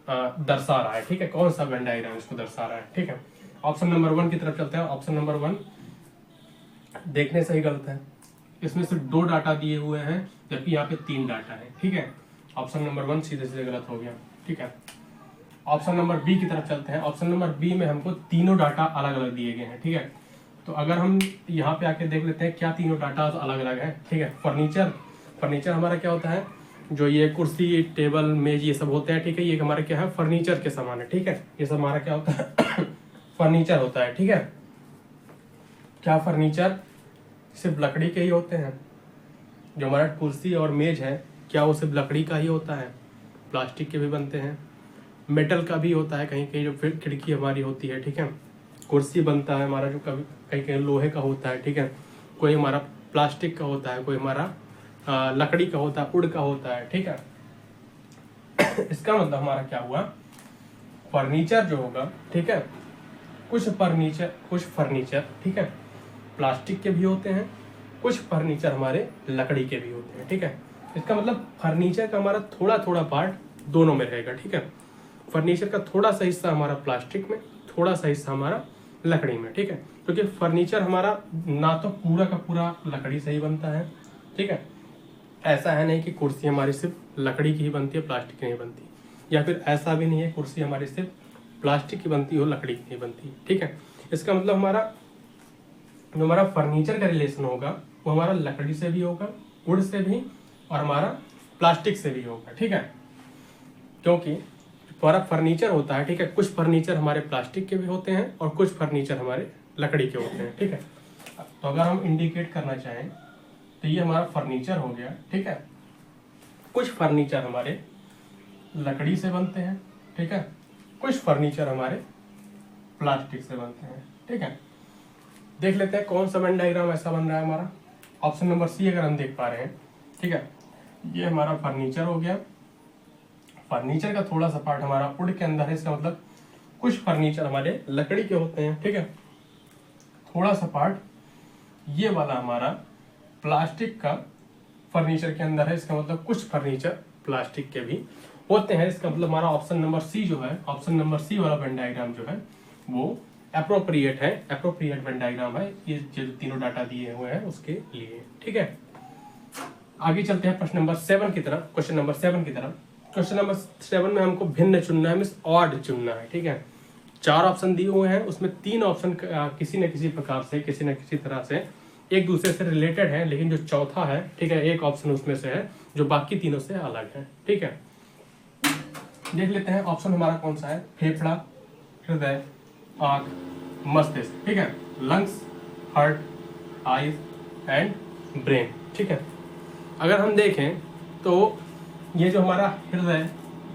S1: दर्शा रहा है। ठीक है, कौन सा वेन डायग्राम इसको दर्शा रहा है। ठीक है, ऑप्शन नंबर 1 की तरफ चलते हैं। ऑप्शन नंबर 1 देखने से ही गलत है, इसमें सिर्फ 2 डाटा दिए हुए हैं जबकि यहाँ पे 3 डाटा है। ठीक है, ऑप्शन नंबर 1 सीधे सीधे गलत हो गया। ठीक है, ऑप्शन नंबर बी की तरफ चलते हैं। ऑप्शन नंबर बी में हमको तीनों डाटा अलग अलग दिए गए हैं। ठीक है, तो अगर हम यहाँ पे आके देख लेते हैं क्या तीनों डाटा अलग अलग है। ठीक है, फर्नीचर हमारा क्या होता है, जो ये कुर्सी, टेबल, मेज ये सब होते हैं। ठीक है, ये हमारे क्या है, फर्नीचर के समान है। ठीक है, ये सब हमारा क्या होता है फर्नीचर होता है। ठीक है, क्या फर्नीचर सिर्फ लकड़ी के ही होते हैं? जो हमारा कुर्सी और मेज है क्या वो सिर्फ लकड़ी का ही होता है? प्लास्टिक के भी बनते हैं, मेटल का भी होता है कहीं कहीं, जो फिर खिड़की हमारी होती है। ठीक है, कुर्सी बनता है हमारा जो कभी कहीं कहीं लोहे का होता है। ठीक है, कोई हमारा प्लास्टिक का होता है, कोई हमारा लकड़ी का होता है, वुड का होता है। ठीक है, इसका मतलब हमारा क्या हुआ, फर्नीचर जो होगा, ठीक है, कुछ फर्नीचर ठीक है प्लास्टिक के भी होते हैं, कुछ फर्नीचर हमारे लकड़ी के भी होते हैं। ठीक है, इसका मतलब फर्नीचर का हमारा थोड़ा थोड़ा पार्ट दोनों में रहेगा। ठीक है, फर्नीचर का थोड़ा सा हिस्सा हमारा प्लास्टिक में, थोड़ा सा हिस्सा हमारा लकड़ी में। ठीक है, क्योंकि फर्नीचर हमारा ना तो पूरा का पूरा लकड़ी से ही बनता है। ठीक है, ऐसा है नहीं कि कुर्सी हमारी सिर्फ लकड़ी की ही बनती है, प्लास्टिक की नहीं बनती, या फिर ऐसा भी नहीं है कुर्सी हमारी सिर्फ प्लास्टिक की बनती हो, लकड़ी की नहीं बनती। ठीक है, इसका मतलब हमारा फर्नीचर का रिलेशन होगा वो हमारा लकड़ी से भी होगा, वुड से भी, और हमारा प्लास्टिक से भी होगा। ठीक है, क्योंकि हमारा फर्नीचर होता है, ठीक है, कुछ फर्नीचर हमारे प्लास्टिक के भी होते हैं और कुछ फर्नीचर हमारे लकड़ी के होते हैं। ठीक है, तो अगर हम इंडिकेट करना चाहें तो ये हमारा फर्नीचर हो गया। ठीक है, कुछ फर्नीचर हमारे लकड़ी से बनते हैं। ठीक है, कुछ फर्नीचर हमारे प्लास्टिक से बनते हैं। ठीक है, देख लेते हैं कौन सा वेन डायग्राम ऐसा बन रहा है हमारा। ऑप्शन नंबर सी अगर हम देख पा रहे हैं, ठीक है, ये हमारा फर्नीचर हो गया। फर्नीचर का थोड़ा सा पार्ट हमारा वुड के अंदर है, इसका मतलब कुछ फर्नीचर हमारे लकड़ी के होते हैं। ठीक है, थोड़ा सा पार्ट ये वाला हमारा प्लास्टिक का फर्नीचर के अंदर है, इसका मतलब कुछ फर्नीचर प्लास्टिक के भी होते हैं। इसका मतलब हमारा ऑप्शन नंबर सी जो है, ऑप्शन नंबर सी वाला वेन डायग्राम जो है वो अप्रोप्रिएट है, अप्रोप्रिएट वेन डायग्राम है, ये जो तीनों डाटा दिए हुए हैं उसके लिए। ठीक है, आगे चलते हैं प्रश्न नंबर 7 की तरफ। क्वेश्चन नंबर 7 की तरफ, क्वेश्चन नंबर 7 में हमको भिन्न चुनना है, मींस ऑड चुनना है। ठीक है, 4 ऑप्शन दिए हुए हैं, उसमें 3 ऑप्शन किसी न किसी प्रकार से, किसी न किसी तरह से एक दूसरे से रिलेटेड है, लेकिन जो चौथा है, ठीक है, एक ऑप्शन उसमें से है जो बाकी तीनों से अलग है। ठीक है, देख लेते हैं ऑप्शन हमारा कौन सा है। फेफड़ा, हृदय, आंख, मस्तिष्क। ठीक है, lungs, heart, eyes and brain. ठीक है, अगर हम देखें तो ये जो हमारा हृदय,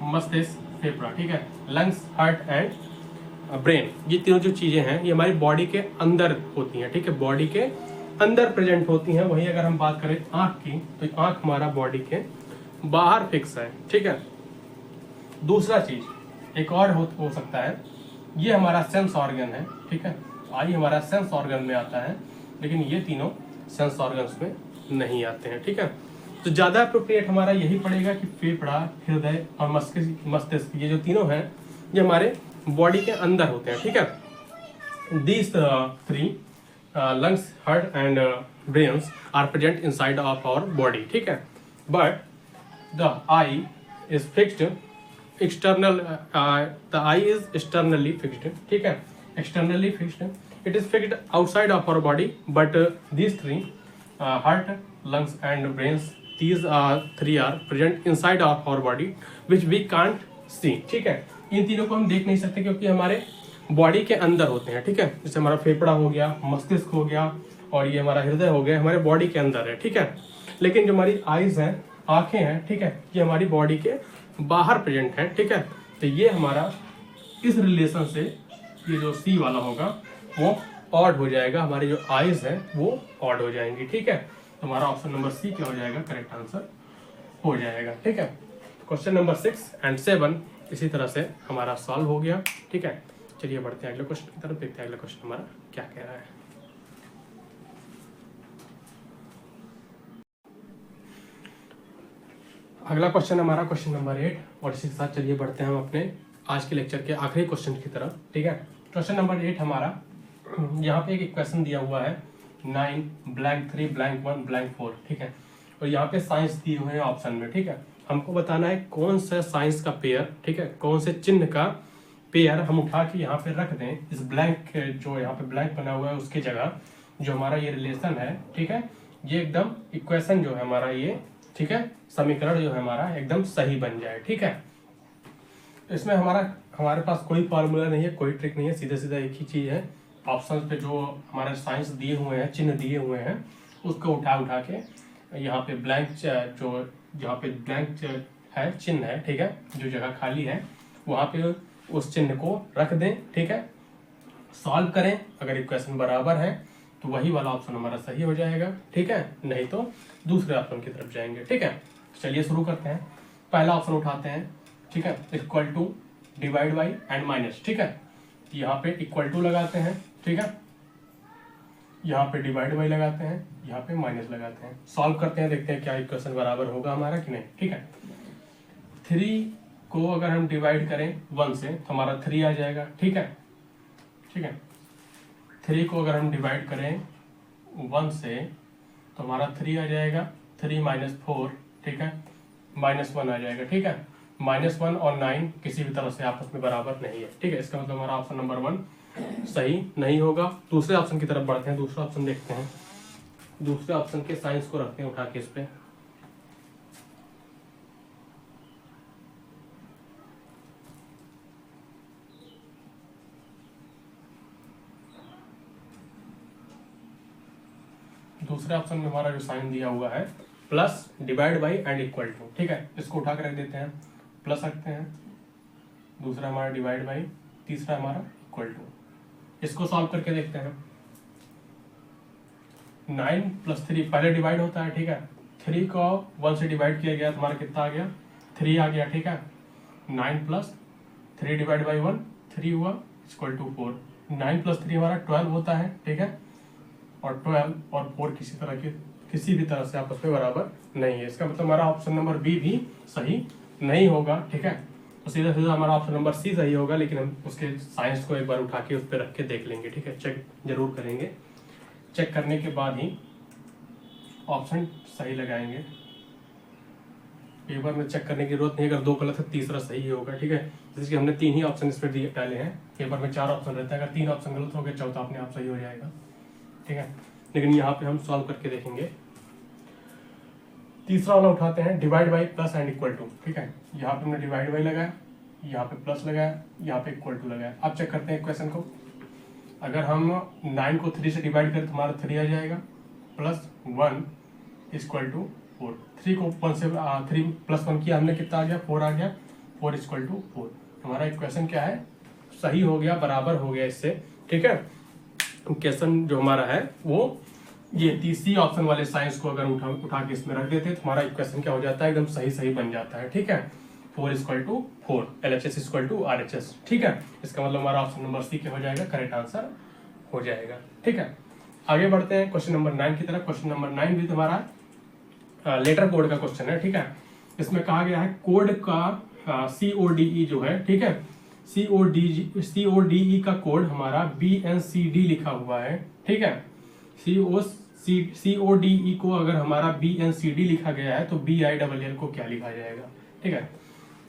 S1: मस्तिष्क, फेफड़ा, ठीक है, लंग्स, हार्ट एंड ब्रेन, ये तीनों जो चीजें हैं ये हमारी बॉडी के अंदर होती हैं। ठीक है, बॉडी के अंदर प्रेजेंट होती हैं। वहीं अगर हम बात करें आंख की, तो आंख हमारा बॉडी के बाहर फिक्स है। ठीक है, दूसरा चीज एक और हो सकता है, ये हमारा सेंस ऑर्गन है, ठीक है, आई हमारा सेंस ऑर्गन में आता है, लेकिन ये तीनों सेंस ऑर्गन्स में नहीं आते हैं, ठीक है। तो ज़्यादा अप्रोप्रिएट हमारा यही पड़ेगा कि फेफड़ा, हृदय और मस्तिष्क ये जो तीनों हैं ये हमारे बॉडी के अंदर होते हैं, ठीक है। These three lungs, heart and brains are present inside of our body, ठीक है। But the eye is fixed external the eye is externally fixed, ठीक है, externally fixed, it is fixed outside of our body, but these three heart, lungs and brains, these three are present inside of our body which we can't see, ठीक है। इन तीनों को हम देख नहीं सकते क्योंकि हमारे बॉडी के अंदर होते हैं, ठीक है। जैसे हमारा फेफड़ा हो गया, मस्तिष्क हो गया और ये हमारा हृदय हो गया, हमारे बॉडी के अंदर है, ठीक है। लेकिन जो हमारी आईज हैं, आंखें हैं, ठीक है, ये हमारी बॉडी के बाहर प्रेजेंट है, ठीक है। तो ये हमारा इस रिलेशन से ये जो सी वाला होगा वो ऑड हो जाएगा, हमारी जो आईज है वो ऑड हो जाएंगी, ठीक है। तो हमारा ऑप्शन नंबर सी क्या हो जाएगा, करेक्ट आंसर हो जाएगा, ठीक है। क्वेश्चन नंबर 6 एंड 7 इसी तरह से हमारा सॉल्व हो गया, ठीक है। चलिए बढ़ते हैं अगले क्वेश्चन की तरफ, देखते हैं अगला क्वेश्चन हमारा क्या कह रहा है। अगला क्वेश्चन हमारा क्वेश्चन नंबर 8 और इसी के साथ चलिए बढ़ते हैं हम अपने आज के लेक्चर के आखिरी क्वेश्चन की तरफ, ठीक है। क्वेश्चन नंबर 8 हमारा, यहाँ पे एक इक्वेशन दिया हुआ है 9 ब्लैंक 3 ब्लैंक 1 ब्लैंक 4, ठीक है। और यहाँ पे साइंस दिए हुए हैं ऑप्शन में, ठीक है। हमको बताना है कौन सा साइंस का पेयर, ठीक है, कौन से चिन्ह का पेयर हम उठा के यहाँ पे रख दें इस ब्लैंक, जो यहाँ पे ब्लैंक बना हुआ है उसकी जगह, जो हमारा ये रिलेशन है, ठीक है, ये एकदम इक्वेशन जो है हमारा ये, ठीक है, समीकरण जो है हमारा एकदम सही बन जाए, ठीक है। इसमें हमारे पास कोई फॉर्मूला नहीं है, कोई ट्रिक नहीं है, सीधा सीधा एक ही चीज है, ऑप्शन पे जो हमारे साइंस दिए हुए हैं, चिन्ह दिए हुए हैं, उसको उठा के यहाँ पे ब्लैंक, जो जहाँ पे ब्लैंक है चिन्ह है, ठीक है, जो जगह खाली है वहाँ पे उस चिन्ह को रख दें, ठीक है, सॉल्व करें, अगर इक्वेशन बराबर है तो वही वाला ऑप्शन हमारा सही हो जाएगा, ठीक है, नहीं तो दूसरे ऑप्शन की तरफ जाएंगे, ठीक है। चलिए शुरू करते हैं, पहला ऑप्शन उठाते हैं, ठीक है, equal to, divide by and minus, ठीक है। यहाँ पे इक्वल टू लगाते हैं, ठीक है, यहाँ पे डिवाइड बाई लगाते हैं, यहाँ पे माइनस लगाते हैं, सॉल्व करते हैं, देखते हैं क्या इक्वेशन बराबर होगा हमारा कि नहीं, ठीक है। 3 को अगर हम डिवाइड करें 1 से तो हमारा 3 आ जाएगा, ठीक है, ठीक है। 3 को अगर हम डिवाइड करें 1 से तो हमारा 3 आ जाएगा, 3 माइनस 4, ठीक है, -1 आ जाएगा, ठीक है। -1 और 9 किसी भी तरह से आपस में बराबर नहीं है, ठीक है, इसका मतलब हमारा ऑप्शन नंबर 1 सही नहीं होगा। दूसरे ऑप्शन की तरफ बढ़ते हैं, दूसरा ऑप्शन देखते हैं, दूसरे ऑप्शन के साइंस को रखते हैं उठा के इस पे, दूसरे ऑप्शन में हमारा जो साइन दिया हुआ है plus, divide by and equal to, ठीक है, इसको उठा कर रख देते हैं, प्लस रखते हैं, दूसरा हमारा डिवाइड बाई, तीसरा हमारा इक्वल टू, इसको सॉल्व करके देखते हैं। 9 + 3 पहले डिवाइड होता है, ठीक है, 3 को 1 से डिवाइड किया गया तो हमारा कितना आ गया, 3 आ गया, ठीक है। 9 + 3 डिवाइड बाई 1 3 हुआ, इक्वल टू 4। 9 + 3 हमारा 12 होता है, ठीक है, और 12 और 4 किसी भी तरह से आपस में बराबर नहीं है, इसका मतलब हमारा ऑप्शन नंबर बी भी सही नहीं होगा, ठीक है। तो सीधा सीधा हमारा ऑप्शन नंबर सी सही होगा, लेकिन हम उसके साइंस को एक बार उठा के उस पर रख के देख लेंगे, ठीक है, चेक जरूर करेंगे, चेक करने के बाद ही ऑप्शन सही लगाएंगे। पेपर में चेक करने की जरूरत नहीं, अगर 2 गलत है तीसरा सही होगा, ठीक है। जैसे कि हमने 3 ही ऑप्शन इस पर डाले हैं, पेपर में 4 ऑप्शन रहता है, अगर 3 ऑप्शन गलत हो गए चौथा अपने आप सही हो जाएगा, ठीक है। लेकिन यहाँ पे हम सॉल्व करके देखेंगे। तीसरा वाला उठाते हैं, divide by plus and equal to, ठीक है, यहाँ पे हमने डिवाइड बाई लगाया, यहाँ पे प्लस लगाया, यहाँ पे इक्वल टू लगाया। अब चेक करते हैं क्वेश्चन को, अगर हम 9 को 3 से डिवाइड करें तो हमारा 3 आ जाएगा, +1 = 4। 3 को 1 से 3 + 1 किया हमने, कितना आ गया, 4 आ गया, 4 = 4। हमारा इक्वेशन क्या है, सही हो गया, बराबर हो गया इससे, ठीक है। क्वेश्चन जो हमारा है वो ये तीसरी ऑप्शन वाले साइंस को अगर उठा के इसमें रख देते हैं तो हमारा इक्वेशन क्या हो जाता है, एकदम सही बन जाता है, ठीक है। 4 equal to 4, LHS equal to RHS। ठीक है, इसका मतलब हमारा ऑप्शन नंबर सी क्या हो जाएगा, करेक्ट आंसर हो जाएगा। ठीक है, आगे बढ़ते हैं क्वेश्चन नंबर 9 की तरफ। क्वेश्चन नंबर 9 भी तुम्हारा लेटर कोड का क्वेश्चन है। ठीक है, इसमें कहा गया है कोड का CODE जो है, ठीक है, CODE का कोड हमारा BNCD लिखा हुआ है। ठीक है, CODE को अगर हमारा BNCD लिखा गया है तो BILL को क्या लिखा जाएगा। ठीक है,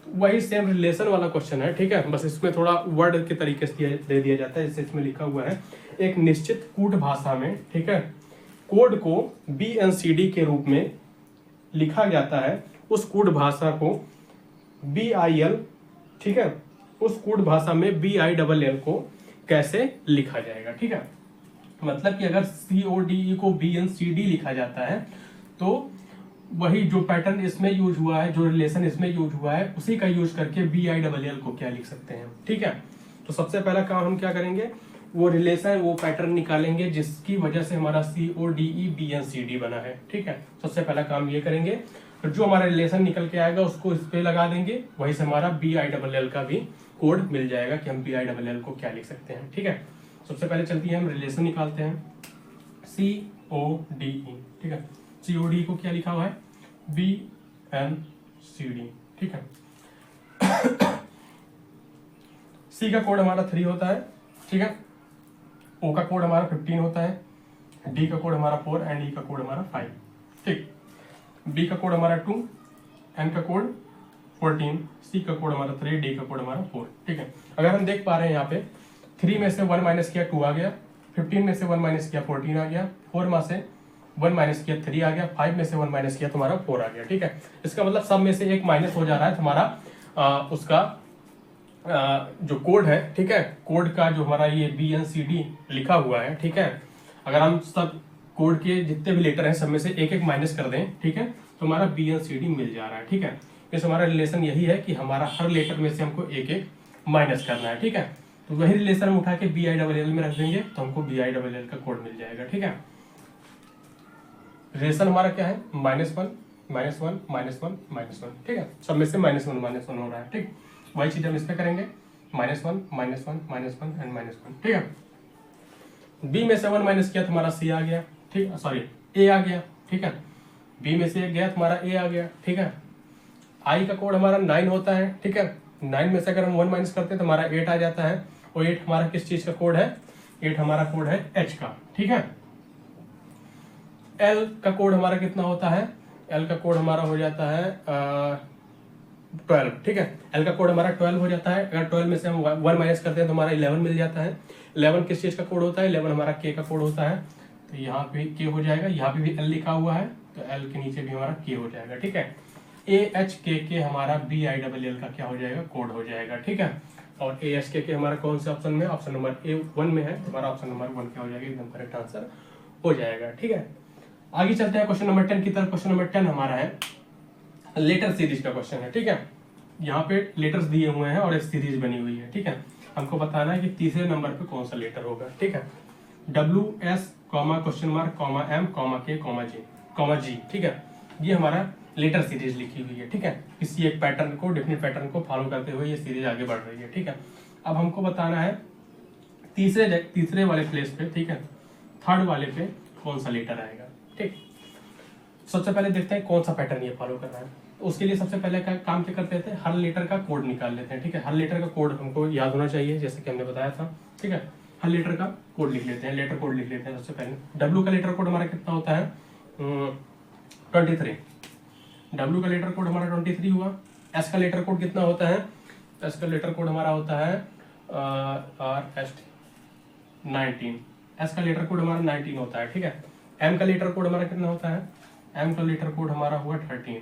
S1: वही सेम रिलेशन वाला क्वेश्चन है। ठीक है, बस इसमें थोड़ा वर्ड के तरीके से दे दिया जाता है। जैसे इसमें लिखा हुआ है एक निश्चित कूट भाषा में, ठीक है, कोड को BNCD के रूप में लिखा जाता है, उस कूट भाषा को BIL, ठीक है, उस कूट भाषा में BILL को कैसे लिखा जाएगा। ठीक है, मतलब कि अगर CODE को BNCD लिखा जाता है तो वही जो पैटर्न इसमें यूज हुआ है, जो रिलेशन इसमें यूज हुआ है, उसी का यूज करके BILL को क्या लिख सकते हैं। ठीक है, तो सबसे पहला काम हम क्या करेंगे, वो रिलेशन, वो पैटर्न निकालेंगे जिसकी वजह से हमारा CODE BNCD बना है। ठीक है, सबसे पहला काम ये करेंगे, तो जो हमारा रिलेशन निकल के आएगा उसको इस पे लगा देंगे, वहीं से हमारा BILL का भी कोड मिल जाएगा कि हम BILL को क्या लिख सकते हैं। ठीक है, सबसे पहले चलती है, हम रिलेशन निकालते हैं CODE। ठीक है, CODE को क्या लिखा हुआ है, BNCD। ठीक है, C का कोड हमारा 3 होता है। ठीक है, O का कोड हमारा 15 होता है, D का कोड हमारा 4 एंड E का कोड हमारा 5। ठीक, B का कोड हमारा 2, N का कोड 14, C का कोड हमारा 3, D का कोड हमारा 4। ठीक है, अगर हम देख पा रहे हैं यहाँ पे 3 में से 1 माइनस किया 2 आ गया, 15 में से 1 माइनस किया 14 आ गया, 4 में से 1 माइनस किया 3 आ गया, 5 में से 1 माइनस किया तुम्हारा 4 आ गया। ठीक है, इसका मतलब सब में से एक माइनस हो जा रहा है तुम्हारा उसका जो कोड है। ठीक है, कोड का जो हमारा ये BNCD लिखा हुआ है। ठीक है, अगर हम सब कोड के जितने भी लेटर हैं सब में से एक एक माइनस कर दें, ठीक है, तो हमारा BNCD मिल जा रहा है। ठीक है, इस हमारा रिलेशन यही है कि हमारा हर लेटर में से हमको एक एक माइनस करना है। ठीक है, तो वही रिलेशन हम उठा के BILL में रख देंगे तो हमको BILL का कोड मिल जाएगा। ठीक है, रिलेशन हमारा क्या है, -1 -1 -1 -1। ठीक है, सब में से -1 हो रहा है। ठीक, वही चीज हम इस पे करेंगे, -1 -1 -1 एंड -1। ठीक है, B में से 1 माइनस किया तुम्हारा C आ गया। ठीक, सॉरी A आ गया। ठीक है, B में से एक गया तुम्हारा A आ गया। ठीक है, I का कोड हमारा 9 होता है। ठीक है, 9 में से अगर हम 1 माइनस करते हैं तो हमारा 8 आ जाता है, और 8 हमारा किस चीज का कोड है, 8 हमारा कोड है H का। ठीक है, L का कोड हमारा कितना होता है, L का कोड हमारा हो जाता है 12। ठीक है, L का कोड हमारा 12 हो जाता है। अगर 12 में से हम 1 माइनस करते हैं तो हमारा 11 मिल जाता है। 11 किस चीज का कोड होता है, 11 हमारा K का कोड होता है, तो यहाँ पे K हो जाएगा, यहाँ पे भी L लिखा हुआ है तो L के नीचे भी हमारा K हो जाएगा। ठीक है, AHKK हमारा BILL का क्या हो जाएगा, कोड हो जाएगा। ठीक है, और AHKK हमारा कौन से ऑप्शन में, ऑप्शन नंबर A1 में है, हमारा ऑप्शन नंबर 1 क्या हो जाएगा, एकदम करेक्ट आंसर हो जाएगा। ठीक है, आगे चलते हैं क्वेश्चन नंबर 10 की तरफ। क्वेश्चन नंबर 10 हमारा है लेटर सीरीज का क्वेश्चन है। ठीक है, यहाँ पे लेटर्स दिए हुए हैं और एक सीरीज बनी हुई है। ठीक है, हमको बताना है कि तीसरे नंबर पे कौन सा लेटर होगा। ठीक है, WS question mark M K G। ठीक है, ये हमारा लेटर सीरीज लिखी हुई है। ठीक है, किसी एक पैटर्न को, डिफरेंट पैटर्न को फॉलो करते हुए ये सीरीज आगे बढ़ रही है। ठीक है, अब हमको बताना है तीसरे वाले प्लेस पे, ठीक है, थर्ड वाले पे कौन सा लेटर आएगा। ठीक, सबसे पहले देखते हैं कौन सा पैटर्न ये फॉलो कर रहा है। तो उसके लिए सबसे पहले का काम क्या करते थे, हर लेटर का कोड निकाल लेते हैं। ठीक है, हर लेटर का कोड हमको याद होना चाहिए, जैसे कि हमने बताया था। ठीक है, हर लेटर का कोड लिख लेते हैं, लेटर कोड लिख लेते हैं। सबसे पहले W का लेटर कोड हमारा कितना होता है, 23। W का लेटर कोड हमारा 23 हुआ। S का लेटर कोड कितना होता है, S का लेटर कोड हमारा होता है RS 19। S का लेटर कोड हमारा 19 होता है। ठीक है, M का लेटर कोड हमारा कितना होता है, M का लेटर कोड हमारा हुआ 13।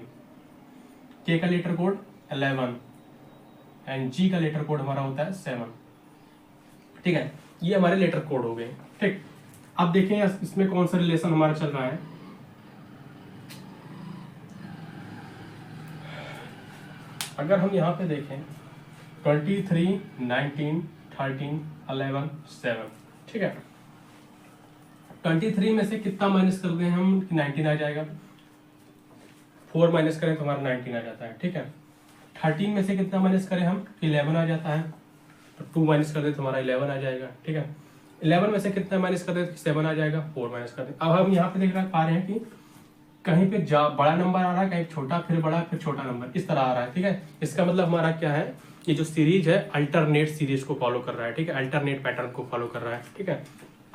S1: K का लेटर कोड 11 एंड G का लेटर कोड हमारा होता है 7। ठीक है, ये हमारे लेटर कोड हो गए। ठीक, अब देखें इसमें कौन सा रिलेशन हमारा चल रहा है। अगर हम यहाँ पे देखें 23, 19, 13, 11, 7। ठीक है, 23 में से कितना माइनस कर दें हम कि 19 आ जाएगा, 4 माइनस करें तो हमारा 19 आ जाता है। ठीक है, 13 में से कितना माइनस करें हम, 11 आ जाता है, तो 2 माइनस कर दे तो हमारा 11 आ जाएगा, ठीक है। 11 में से कितना माइनस कर दे तो 7 आ जाएगा, 4 माइनस कर दे। अब हम यहाँ पे देख पा रहे हैं कि कहीं पे बड़ा नंबर आ रहा है, कहीं छोटा, फिर बड़ा, फिर छोटा नंबर, इस तरह आ रहा है, ठीक है। इसका मतलब हमारा क्या है, ये जो सीरीज है अल्टरनेट सीरीज को फॉलो कर रहा है, ठीक है, अल्टरनेट पैटर्न को फॉलो कर रहा है, ठीक है।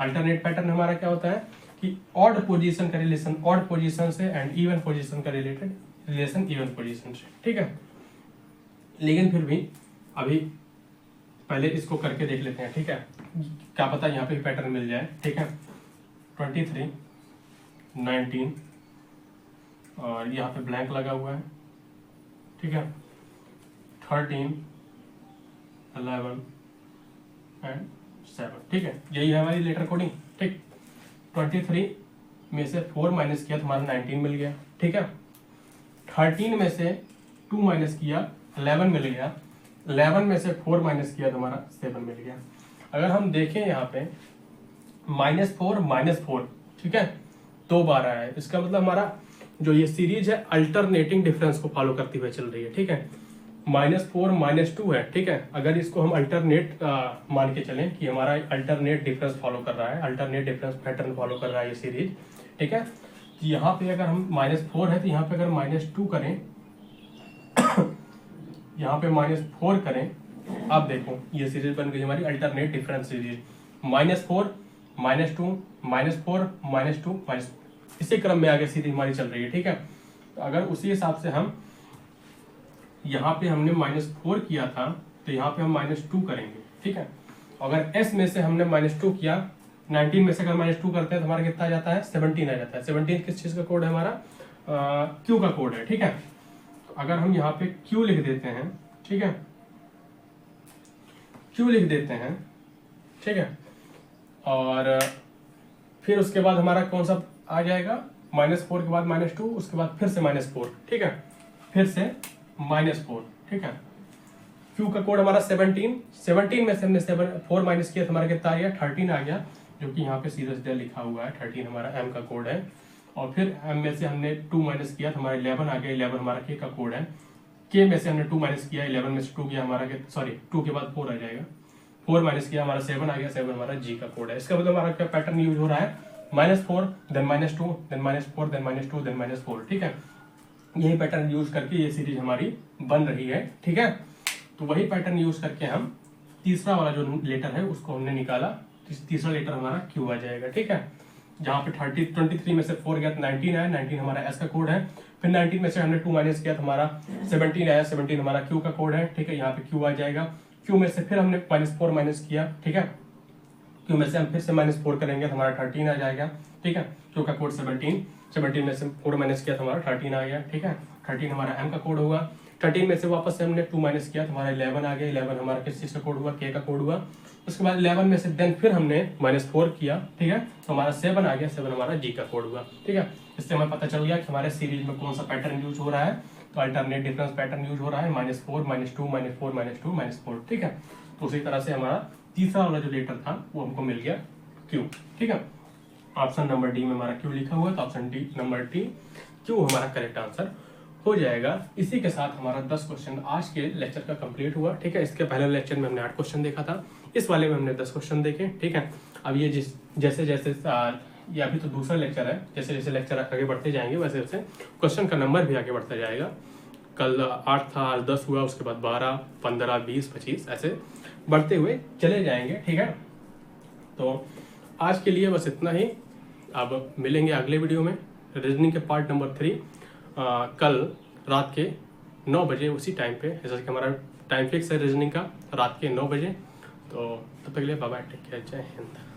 S1: अल्टरनेट पैटर्न हमारा क्या होता है कि ऑड पोजीशन का रिलेशन ऑड पोजीशन से एंड इवन पोजीशन का रिलेशन इवन पोजीशन से, ठीक है। लेकिन फिर भी अभी पहले इसको करके देख लेते हैं, ठीक है, क्या पता यहाँ पे पैटर्न मिल जाए, ठीक है। 23, 19 और यहाँ पे ब्लैंक लगा हुआ है, ठीक है। 13, 11 एंड 7, ठीक है, यही है हमारी लेटर कोडिंग, ठीक। 23 में से 4 माइनस किया तो हमारा 19 मिल गया, ठीक है। 13 में से 2 माइनस किया 11 मिल गया, 11 में से 4 माइनस किया तो हमारा 7 मिल गया। अगर हम देखें यहाँ पे -4, ठीक है, 2 बार आया है, इसका मतलब हमारा जो ये सीरीज है अल्टरनेटिंग डिफरेंस को फॉलो करती हुए चल रही है, ठीक है। -4 -2 है, ठीक है। अगर इसको हम अल्टरनेट मान के चलें कि हमारा अल्टरनेट डिफरेंस फॉलो कर रहा है, अल्टरनेट डिफरेंस पैटर्न फॉलो कर रहा है ये सीरीज, ठीक है। यहाँ पे अगर हम -4 है तो यहाँ पे अगर -2 करें यहाँ पे -4 करें, अब देखो ये सीरीज बन गई हमारी अल्टरनेट डिफरेंस सीरीज, -4 -2 -4 -2 इसी क्रम में आगे सीरीज हमारी चल रही है, ठीक है। तो अगर उसी हिसाब से हम यहाँ पे हमने -4 किया था तो यहाँ पे हम -2 करेंगे, ठीक है। अगर S में से हमने -2 किया, 19 में से अगर -2 करते हैं तो हमारा कितना आ जाता है, 17 आ जाता है। 17 किस चीज़ का कोड है हमारा, Q का कोड है, ठीक है। तो अगर हम यहाँ पे Q लिख देते हैं, ठीक है, Q लिख देते हैं, ठीक है, और फिर उसके बाद हमारा कौन सा आ जाएगा, -4 के बाद -2, उसके बाद फिर से -4, ठीक है, फिर से -4, ठीक है। Q का कोड हमारा 17 में से हमने 4 माइनस किया तो हमारा कितना आ गया, 13 आ गया, जो कि यहाँ पे सीधा लिखा हुआ है। 13 हमारा M का कोड है, और फिर M में से हमने 2 माइनस किया तो हमारा 11 आ गया, 11 हमारा K का कोड है। K में से हमने 2 माइनस किया, 11 में से 2 किया हमारा, सॉरी 2 के बाद 4 आ जाएगा, 4 माइनस किया हमारा 7 आ गया, 7 हमारा G का कोड है। इसका मतलब हमारा क्या पैटर्न यूज हो रहा है, -4 देन -2 देन -4 देन -2 देन -4, ठीक है। यही पैटर्न यूज करके ये सीरीज हमारी बन रही है, ठीक है। तो वही पैटर्न यूज करके हम तीसरा वाला जो लेटर है उसको हमने निकाला, तीसरा लेटर हमारा Q आ जाएगा, ठीक है। जहाँ पे 23 में से 4 गया तो 19 आया, 19 हमारा S का कोड है। फिर 19 में से हमने 2 माइनस किया तो हमारा 17 आया, 17 हमारा Q का कोड है, ठीक है। यहाँ पे Q आ जाएगा। Q में से फिर हमने -4 माइनस किया, ठीक है। Q में से हम फिर से -4 करेंगे तो हमारा 13 आ जाएगा, ठीक है। Q का कोड 17 में से 4 माइनस किया तो हमारा 13 आ गया, ठीक है। 13 हमारा M का कोड होगा। 13 में से वापस से हमने 2 माइनस किया तो हमारा 11 आ गया, 11 हमारा किस चीज़ का कोड हुआ, K का कोड हुआ। उसके बाद 11 में से देन फिर हमने -4 किया, ठीक है, तो हमारा 7 आ गया, 7 हमारा G का कोड हुआ, ठीक है। इससे हमें पता चल गया कि हमारे सीरीज में कौन सा पैटर्न यूज हो रहा है, तो अल्टरनेट डिफरेंस पैटर्न यूज हो रहा है, -4 -2 -4 -2 -4, ठीक है। तो उसी तरह से हमारा तीसरा वाला जो लेटर था वो हमको मिल गया Q, ठीक है। ऑप्शन नंबर डी में हमारा Q लिखा हुआ है, तो option D number D Q हमारा करेक्ट आंसर हो जाएगा। इसी के साथ हमारा 10 क्वेश्चन आज के लेक्चर का कंप्लीट हुआ, ठीक है। इसके पहले लेक्चर में हमने 8 क्वेश्चन देखा था, इस वाले में हमने 10 क्वेश्चन देखे, ठीक है। अब ये जैसे ये अभी तो दूसरा लेक्चर है, जैसे जैसे लेक्चर आगे बढ़ते जाएंगे वैसे वैसे क्वेश्चन का नंबर भी आगे बढ़ता जाएगा। कल 8 था, आज 10 हुआ, उसके बाद 12, 15, 20, 25 ऐसे बढ़ते हुए चले जाएंगे, ठीक है। तो आज के लिए बस इतना ही। अब मिलेंगे अगले वीडियो में रीजनिंग के पार्ट नंबर 3 कल रात के 9 बजे उसी टाइम पे, जैसा कि हमारा टाइम फिक्स है रीजनिंग का रात के 9 बजे। तो तब तक के लिए बाय बाय, टेक केयर, जय हिंद।